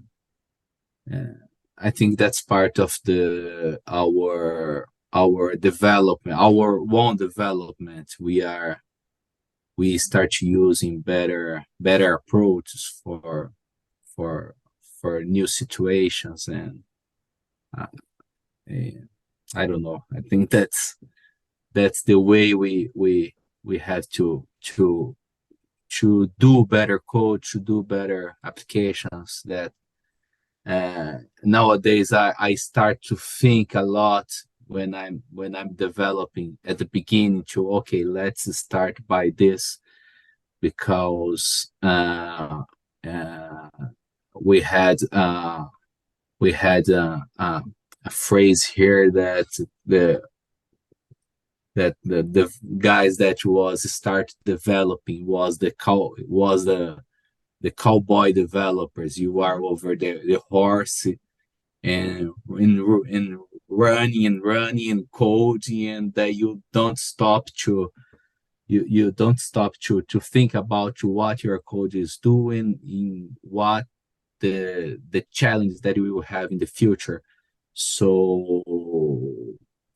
I think that's part of the our development, our own development. We start using better approaches for for new situations, and uh, eh, I don't know. I think that's the way we have to do better code, to do better applications. That nowadays I start to think a lot when I'm developing at the beginning to, okay, let's start by this, because we had a phrase here that the the guys that was start developing was the cowboy developers. You are over the horse, and in running and running and coding, and that you don't stop to think about what your code is doing, in what the challenge that we will have in the future. So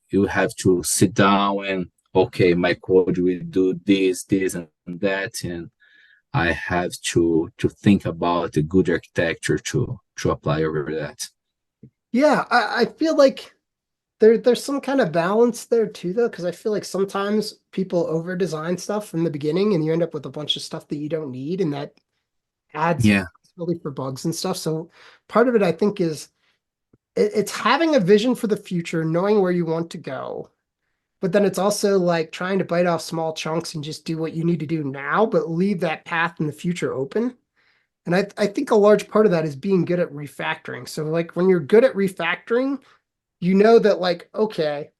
you have to sit down and, okay, my code will do this and that, and I have to think about a good architecture to apply over that. yeah, I feel like there's some kind of balance there too, though, because I feel like sometimes people over design stuff from the beginning and you end up with a bunch of stuff that you don't need, and that adds Yeah, really for bugs and stuff. So part of it, I think, is it's having a vision for the future, knowing where you want to go. But then it's also like trying to bite off small chunks and just do what you need to do now, but leave that path in the future open. And I think a large part of that is being good at refactoring. So like when you're good at refactoring, you know that like, okay,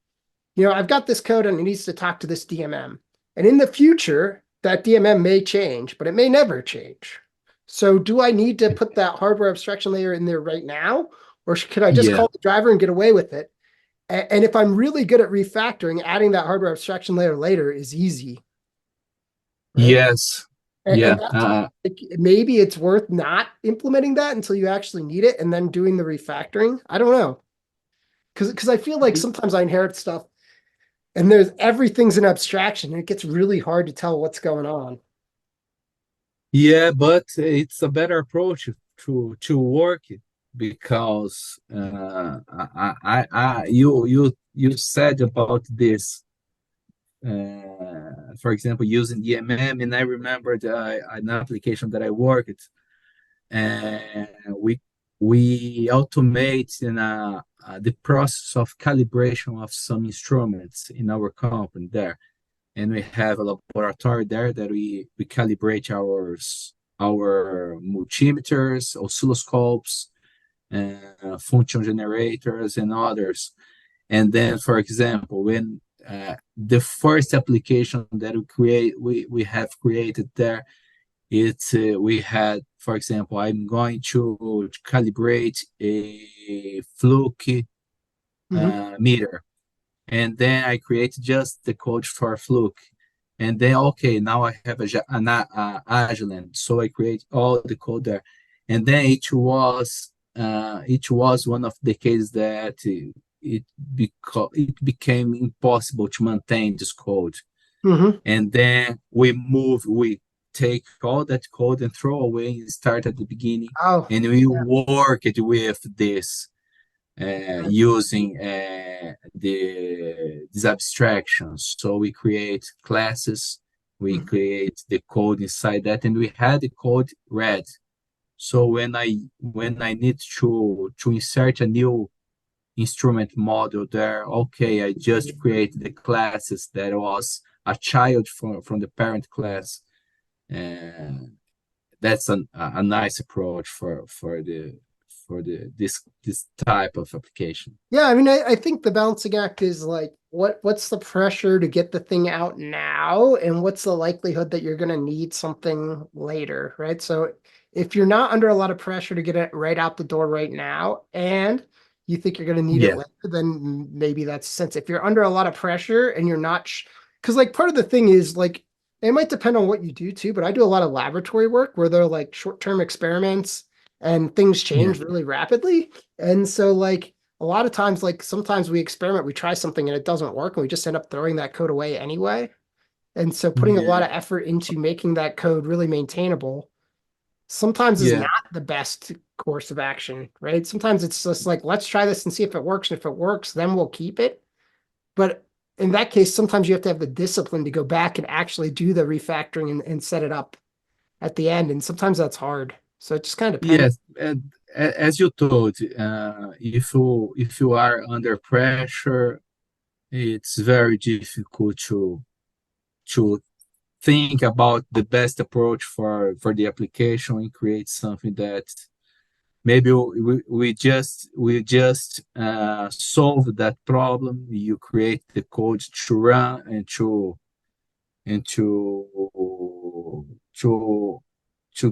I've got this code and it needs to talk to this DMM. And in the future, that DMM may change, but it may never change. So do I need to put that hardware abstraction layer in there right now? Or could I just yeah, call the driver and get away with it? And if I'm really good at refactoring, adding that hardware abstraction layer later is easy, right? yes, And yeah, that's like, maybe it's worth not implementing that until you actually need it and then doing the refactoring. I don't know. Because I feel like sometimes I inherit stuff and everything's an abstraction and it gets really hard to tell what's going on. yeah. But it's a better approach to work it, because you said about this, for example, using DMM, and I remembered an application that I worked, and we automate the process of calibration of some instruments in our company there, and we have a laboratory there that we calibrate our multimeters, oscilloscopes, function generators, and others. And then, for example, when the first application that we have created there, it's we had, for example, I'm going to calibrate a fluke Hmm. meter, and then I create just the code for fluke, and then okay, now I have an Agilent, so I create all the code there, and then it was one of the cases that it became impossible to maintain this code, Hmm. and then we take all that code and throw away and start at the beginning, Oh, and we yeah. worked with this using these abstractions. So we create classes, we Mhm. create the code inside that, and we had the code read. So when I need to insert a new instrument model there, okay, I just create the classes that was a child from the parent class, and that's a nice approach for this type of application. Yeah, I mean, I think the balancing act is like what's the pressure to get the thing out now, and what's the likelihood that you're going to need something later, right? So if you're not under a lot of pressure to get it right out the door right now, and you think you're going to need it Yeah, later, then maybe that's sense. If you're under a lot of pressure and you're not, because like part of the thing is like it might depend on what you do too, but I do a lot of laboratory work where they're like short-term experiments and things yeah, change really rapidly. And so like a lot of times, like sometimes we experiment, we try something and it doesn't work, and we just end up throwing that code away anyway. And so putting a lot yeah, of effort into making that code really maintainable sometimes is yeah, not the best course of action, right? Sometimes it's just like, let's try this and see if it works. And if it works, then we'll keep it. But in that case, sometimes you have to have the discipline to go back and actually do the refactoring and set it up at the end. And sometimes that's hard. So it just kind of depends. yes. And as you told, if you are under pressure, it's very difficult to think about the best approach for the application and create something that maybe we just solve that problem. You create the code to run and to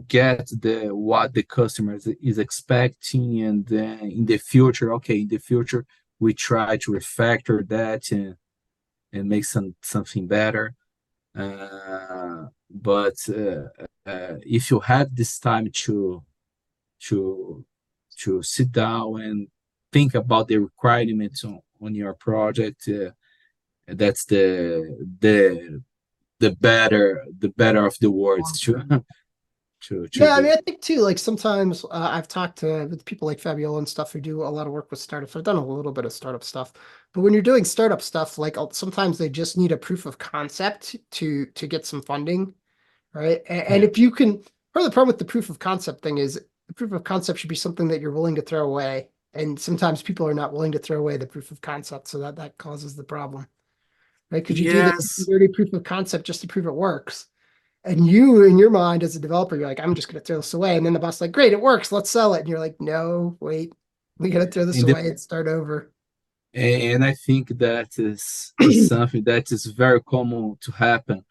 get what the customer is expecting, and then in the future, okay, in the future we try to refactor that and make something better. But if you have this time to sit down and think about the requirements on your project, that's the better of the words to to Yeah, I mean, do. I think too, like sometimes I've talked to with people like Fabiola and stuff who do a lot of work with startups. I've done a little bit of startup stuff, but when you're doing startup stuff, like sometimes they just need a proof of concept to get some funding, right? And Yeah. if you can, part of the problem with the proof of concept thing is the proof of concept should be something that you're willing to throw away, and sometimes people are not willing to throw away the proof of concept, so that causes the problem, right? Because you do this Yes. dirty proof of concept just to prove it works. And you, in your mind as a developer, you're like, I'm just going to throw this away. And then the boss is like, great, it works. Let's sell it. And you're like, no, wait, we got to throw this In the away and start over. and I think that is something that is very common to happen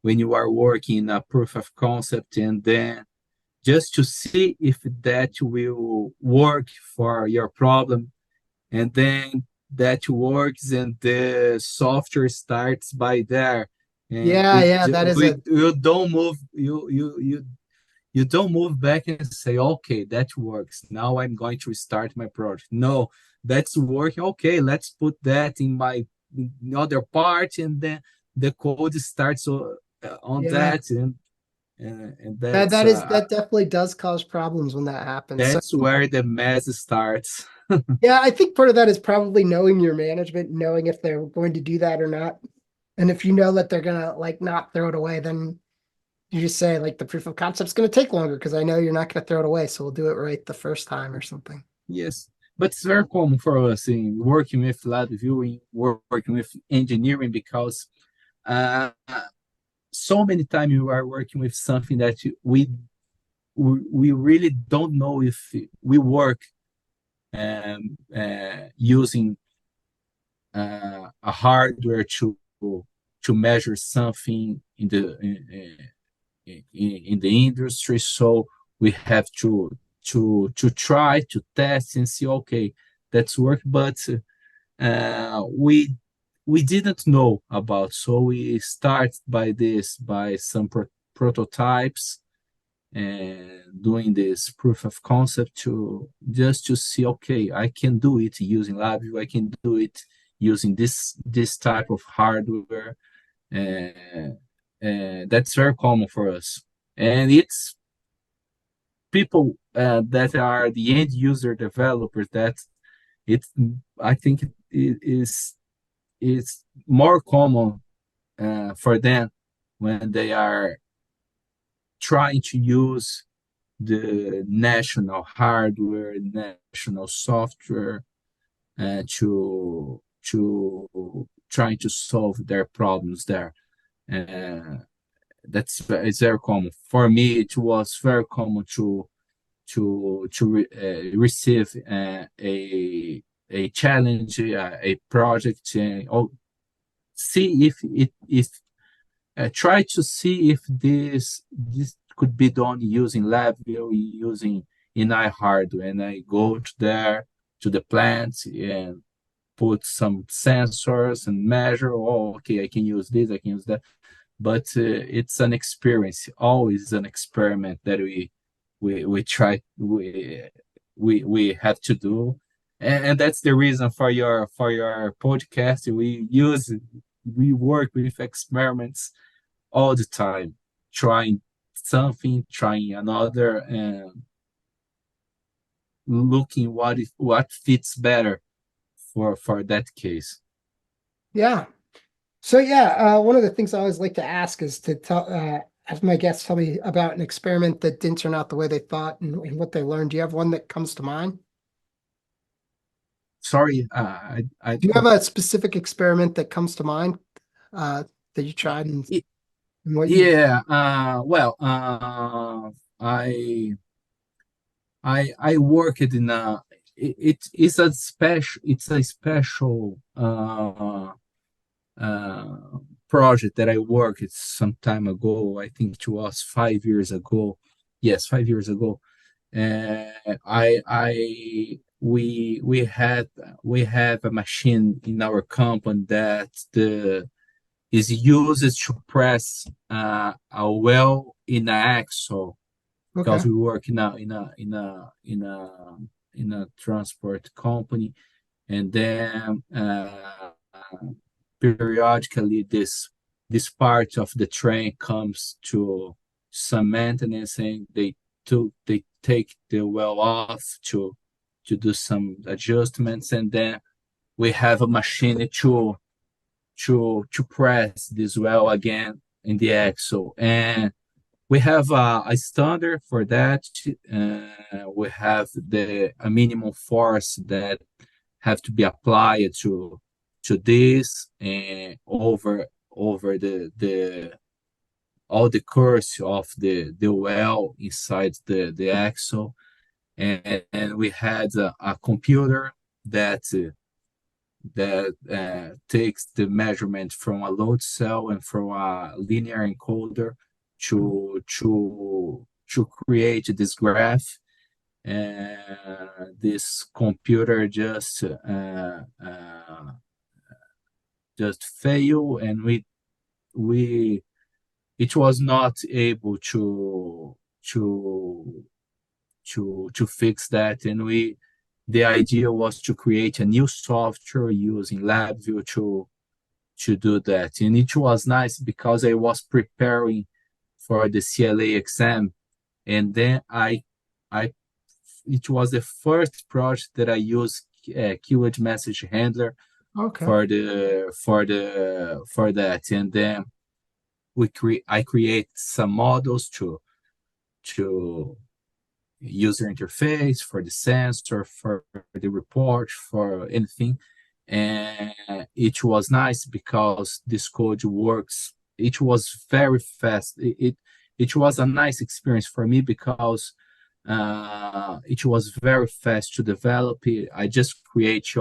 when you are working in a proof of concept, and then just to see if that will work for your problem, and then that works and the software starts by there, and Yeah, yeah, that is a, you don't move, you don't move back and say, okay, that works, now I'm going to restart my project. No, that's working, okay, let's put that in my other part, and then the code starts on yeah, that, and that that's that is that definitely does cause problems when that happens. So that's where the mess starts. yeah, I think part of that is probably knowing your management, knowing if they're going to do that or not. And if you know that they're gonna like not throw it away, then you just say like the proof of concept's gonna take longer because I know you're not gonna throw it away, so we'll do it right the first time or something. Yes, but it's very common for us in working with LabVIEW, working with engineering, because uh, so many times you are working with something that we really don't know if we work using a hardware to measure something in the industry. So we have to try to test and see, okay, that's work, but we didn't know about. So we start by some prototypes and doing this proof of concept to just to see, okay, I can do it using LabVIEW, I can do it using this type of hardware, and, and that's very common for us. And it's people that are the end user developers that it's I think it is it's more common for them when they are trying to use the national hardware, national software to trying to solve their problems there. Uh, it's very common. For me, it was very common receive a challenge, a project, or see if it if try to see if this could be done using LabVIEW, using in hardware, and I go to there to the plant and put some sensors and measure. Oh, okay, I can use this, I can use that. But it's an experience, always an experiment that we try we have to do, and that's the reason for your podcast. We work with experiments all the time, trying something, trying another, and looking what fits better for that case. Yeah. So yeah, one of the things I always like to ask is to have my guests tell me about an experiment that didn't turn out the way they thought and what they learned. Do you have one that comes to mind? Sorry, Do you have a specific experiment that comes to mind that you tried and what you? yeah. I worked in it's a special uh, project that I worked some time ago. I think it was 5 years ago. Yes, 5 years ago. We have a machine in our company that the is used to press a well in an axle, Okay. because we work in a transport company, and then periodically this part of the train comes to some maintenance, and they take the well off to do some adjustments, and then we have a machine to press this well again in the axle, and we have a standard for that. We have a minimum force that have to be applied to this, and over the all the course of the well inside the axle, and we had a computer that takes the measurement from a load cell and from a linear encoder to create this graph. And this computer just fail, and we it was not able to to fix that, and we the idea was to create a new software using LabVIEW to do that. And it was nice because I was preparing for the CLA exam, and then I it was the first project that I used keyword message handler Okay. for that, and then I create some models to user interface for the sensor, for the report, for anything. And it was nice because this code works. It was very fast. It was a nice experience for me because it was very fast to develop it. I just create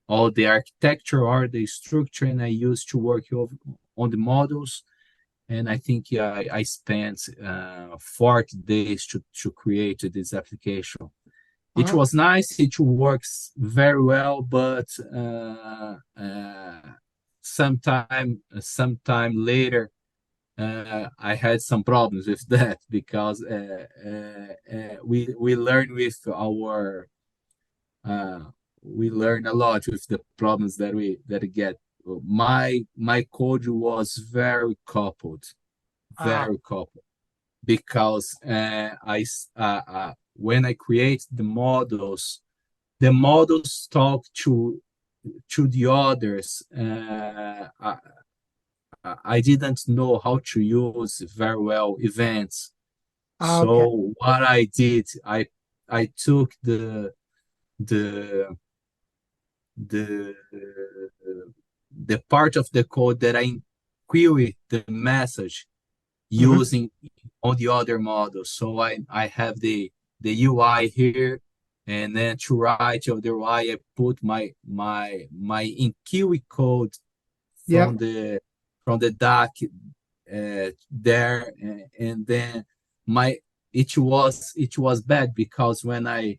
all the architecture or the structure, and I used to work on the models. And I think I spent 40 days to create this application. It Wow. was nice. It works very well, but sometime later, I had some problems with that because we learn with our uh, we learn a lot with the problems that we get. My code was Ah, very coupled because when I create the models talk to the others. I didn't know how to use very well events. okay. So what I did, I took the the the part of the code that I query the message Hmm. using on the other model. So I have the UI here, and then to write on the UI, I put my inquiry code from Yep. the doc there, and then my it was bad because when I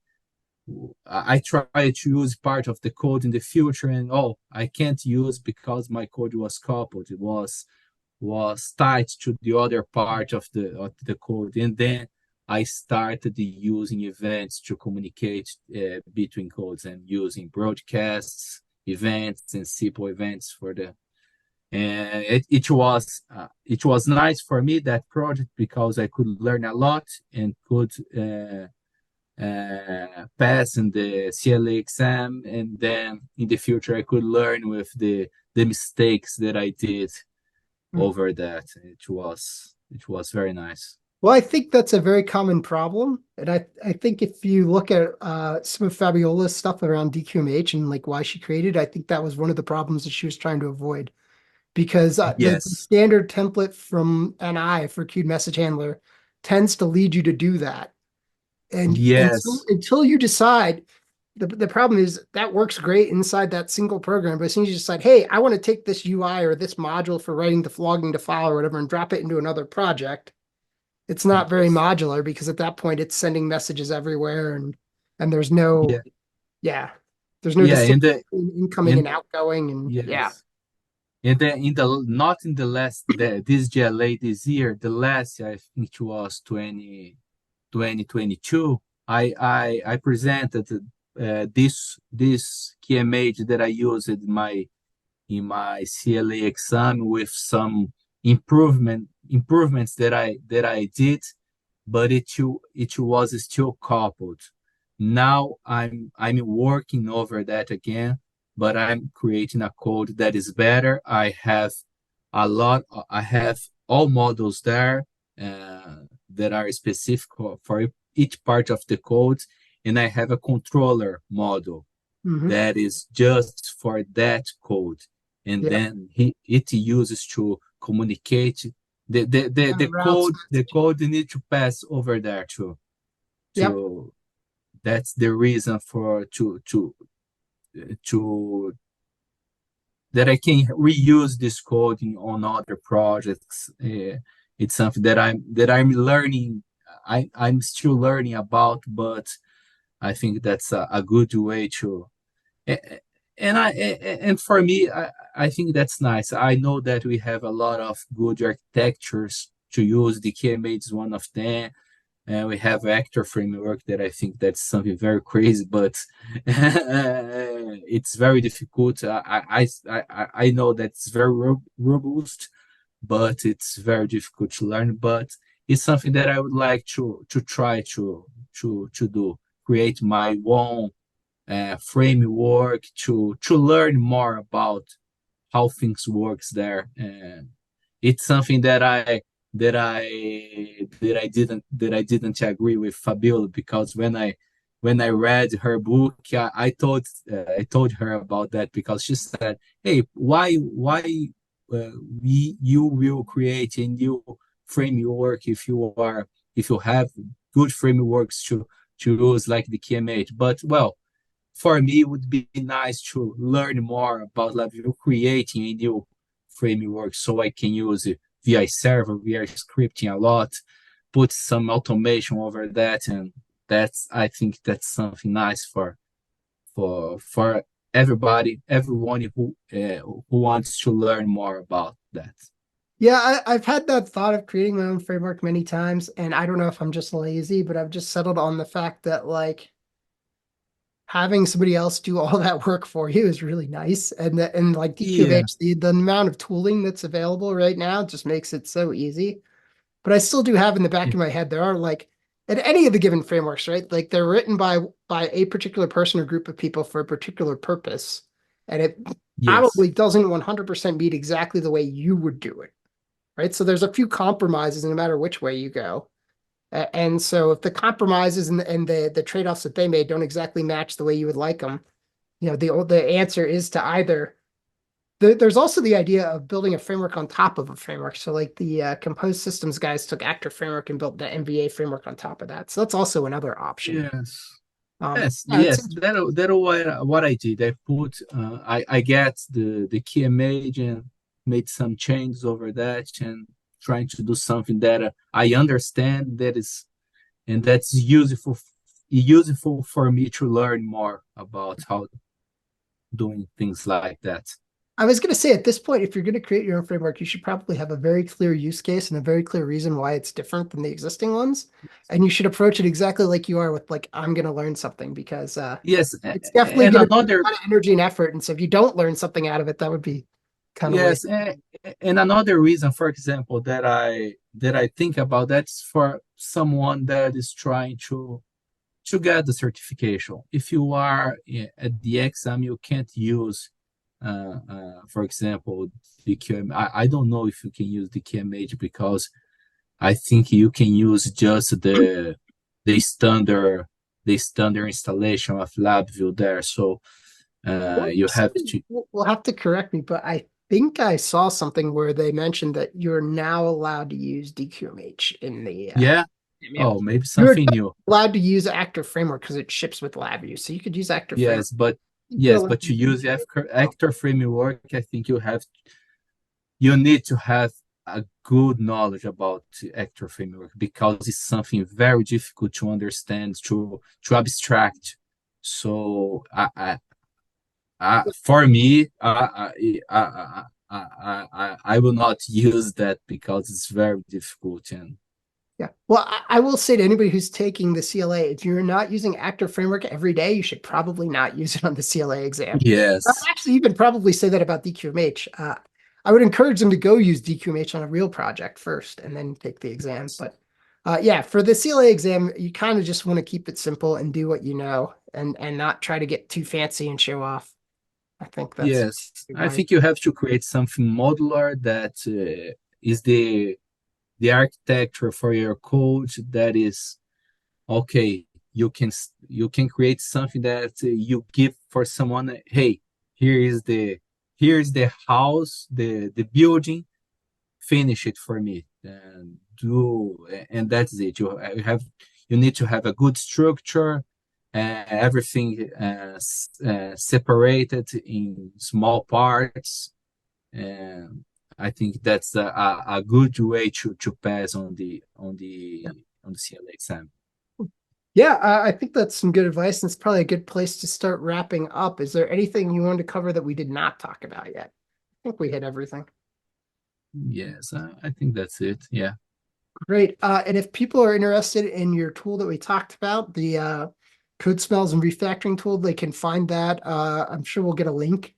tried to use part of the code in the future, and I can't use because my code was coupled. It was tied to the other part of the code, and then I started using events to communicate between codes and using broadcasts, events, and simple events for the. And it was nice for me, that project, because I could learn a lot and could pass in the CLA exam, and then in the future I could learn with the mistakes that I did over that. It was very nice. Well, I think that's a very common problem. And I think if you look at some of Fabiola's stuff around DQMH and like why she created, I think that was one of the problems that she was trying to avoid. Because the Yes, standard template from NI for queued message handler tends to lead you to do that. And until yes, until you decide, the problem is that works great inside that single program. But as soon as you decide, hey, I want to take this UI or this module for writing the flogging to file or whatever and drop it into another project, it's not very yes, modular because at that point it's sending messages everywhere and there's no, yeah, yeah, there's no yeah. distinction between incoming and In outgoing. And yeah. yes, in the not in the last this GLA this year, the last, I think it was 2022. I presented this KMH that I used in my CLA exam, with some improvements that I did, but it was still coupled. Now I'm working over that again, but I'm creating a code that is better. I have all models there that are specific for each part of the code, and I have a controller model Hmm. that is just for that code, and Yep. then it uses to communicate the Routes code the messaging. code you need to pass over there Yep. to that's the reason for to that I can reuse this code on other projects. It's something that I'm learning. I'm still learning about, but I think that's a good way to. And for me, I think that's nice. I know that we have a lot of good architectures to use. The KMH is one of them. And we have Actor framework that I think that's something very crazy, but it's very difficult. I know that's very robust, but it's very difficult to learn. But it's something that I would like to try to do. Create my own framework to learn more about how things works there. And it's something that I didn't agree with Fabiola, because when I read her book, I told her about that, because she said, "Hey, why you will create a new framework if you have good frameworks to use like the KMH?" But well, for me, it would be nice to learn more about LabVIEW, creating a new framework so I can use it via server, via scripting a lot, put some automation over that, and I think that's something nice for everybody, everyone who wants to learn more about that. Yeah, I've had that thought of creating my own framework many times, and I don't know if I'm just lazy, but I've just settled on the fact that like having somebody else do all that work for you is really nice. And like Yeah. DQMH, the amount of tooling that's available right now just makes it so easy. But I still do have in the back of my head, there are like at any of the given frameworks, right? Like they're written by a particular person or group of people for a particular purpose. And it Yes. probably doesn't 100% meet exactly the way you would do it, right? So there's a few compromises no matter which way you go. And so if the compromises and the trade-offs that they made don't exactly match the way you would like them, the answer is to either there's also the idea of building a framework on top of a framework. So like the Compose Systems guys took Actor Framework and built the MVA framework on top of that. So that's also another option. Yes. Um, Yes, yeah, it yes, seems that what I did. I put I get the key image and made some changes over that and trying to do something that I understand that is and that's useful for me to learn more about how doing things like that. I was going to say at this point, if you're going to create your own framework, you should probably have a very clear use case and a very clear reason why it's different than the existing ones. And you should approach it exactly like you are with like, I'm going to learn something because Yes, it's definitely and going to be a another lot of energy and effort. And so if you don't learn something out of it, that would be kind of yes, waste. and another reason, for example, that I think about that's for someone that is trying to get the certification. If you are at the exam, you can't use, for example, the QM. I don't know if you can use the QMH because I think you can use just the standard the standard installation of LabVIEW there. So you have to. We'll have to correct me, but I think I saw something where they mentioned that you're now allowed to use DQMH in the Yeah. yeah. Oh, maybe You're something new. allowed to use Actor Framework because it ships with LabVIEW. So you could use Actor Framework. Yes, but You're yes, allowed but to to use use DQMH. Oh, actor framework, I think you need to have a good knowledge about the actor framework because it's something very difficult to understand, to abstract. So for me, I will not use that because it's very difficult and yeah. Well, I will say to anybody who's taking the CLA, if you're not using Actor Framework every day, you should probably not use it on the CLA exam. I'd yes, actually even probably say that about DQMH. I would encourage them to go use DQMH on a real project first and then take the exam. But yeah, for the CLA exam, you kind of just want to keep it simple and do what you know and not try to get too fancy and show off. I think that's yes. I wise. think you have to create something modular that is the architecture for your code that is okay. You can create something that you give for someone. Hey, here is the house, the building. Finish it for me and that's it. You need to have a good structure, everything separated in small parts, and I think that's a good way to pass on the CLA exam. Yeah, I think that's some good advice, and it's probably a good place to start wrapping up. Is there anything you wanted to cover that we did not talk about yet? I think we hit everything. Yes, I think that's it. Yeah. Great. And if people are interested in your tool that we talked about, the code smells and refactoring tool, they can find that. I'm sure we'll get a link.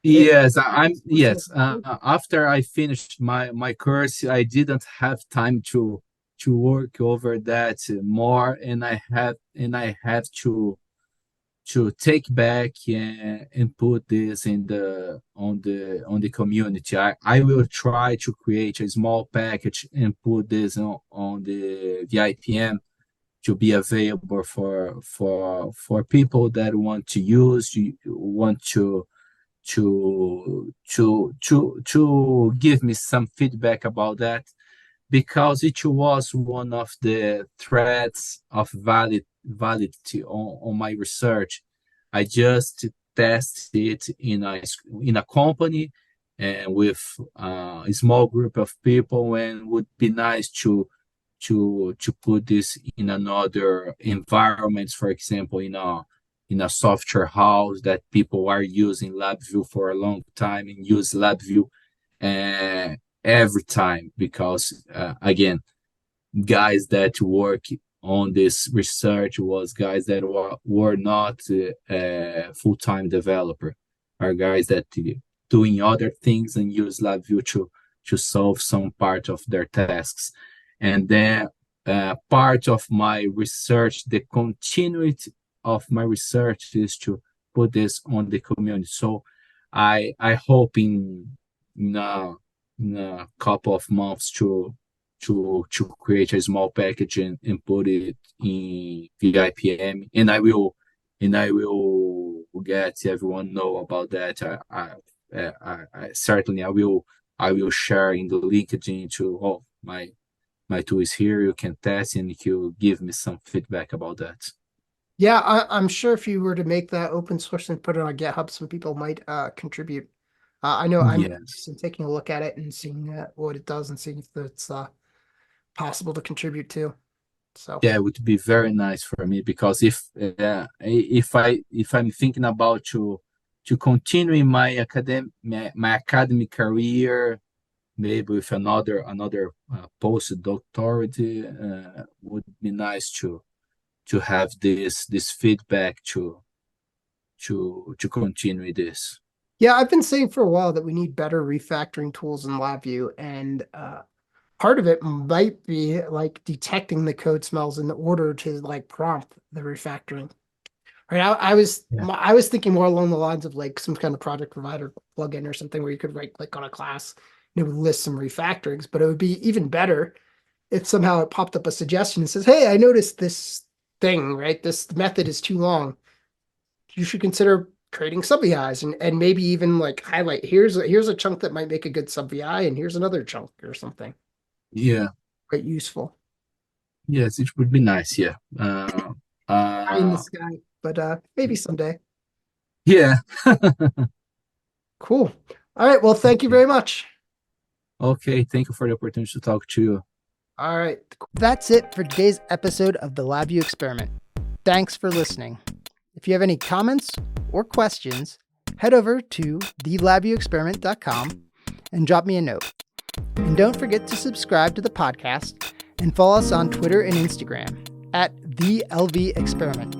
Yes, yes. After I finished my course, I didn't have time to work over that more, and I have to take back and put this in the community. I will try to create a small package and put this on the VIPM to be available for people that want to use, want to give me some feedback about that because it was one of the threads of validity on my research. I just test it in a company and with a small group of people, and would be nice to put this in another environments, for example, in a software house that people are using LabVIEW for a long time and use LabVIEW every time because again, guys that work on this research was guys that were not full-time developer, are guys that doing other things and use LabVIEW to solve some part of their tasks. And then part of my research, the continuity of my research is to put this on the community. So I hope in a couple of months to create a small package and put it in VIPM, and I will get everyone know about that. I certainly I will share in the LinkedIn to my tool is here. You can test and you give me some feedback about that. Yeah, I'm sure if you were to make that open source and put it on GitHub, some people might contribute. I know I'm Yes. interested in taking a look at it and seeing what it does and seeing if it's possible to contribute to. So Yeah, it would be very nice for me because if I'm thinking about to continue in my academic career, maybe with another postdoctorate, would be nice to have this feedback to continue this. yeah, I've been saying for a while that we need better refactoring tools in LabVIEW, and part of it might be like detecting the code smells in order to like prompt the refactoring. Right. Yeah. I was thinking more along the lines of like some kind of project provider plugin or something where you could right click on a class and it would list some refactorings, but it would be even better if somehow it popped up a suggestion and says, "Hey, I noticed this thing, right? This method is too long. You should consider creating sub VIs and maybe even like highlight here's a chunk that might make a good sub VI and here's another chunk or something." Yeah. Quite useful. Yes, it would be nice. Yeah. Eye in the Uh, sky, but maybe someday. yeah. Cool. All right. Well, thank you Okay. very much. Okay. Thank you for the opportunity to talk to you. All right. That's it for today's episode of the LabVIEW Experiment. Thanks for listening. If you have any comments or questions, head over to thelabviewexperiment.com and drop me a note. And don't forget to subscribe to the podcast and follow us on Twitter and Instagram at the LV Experiment.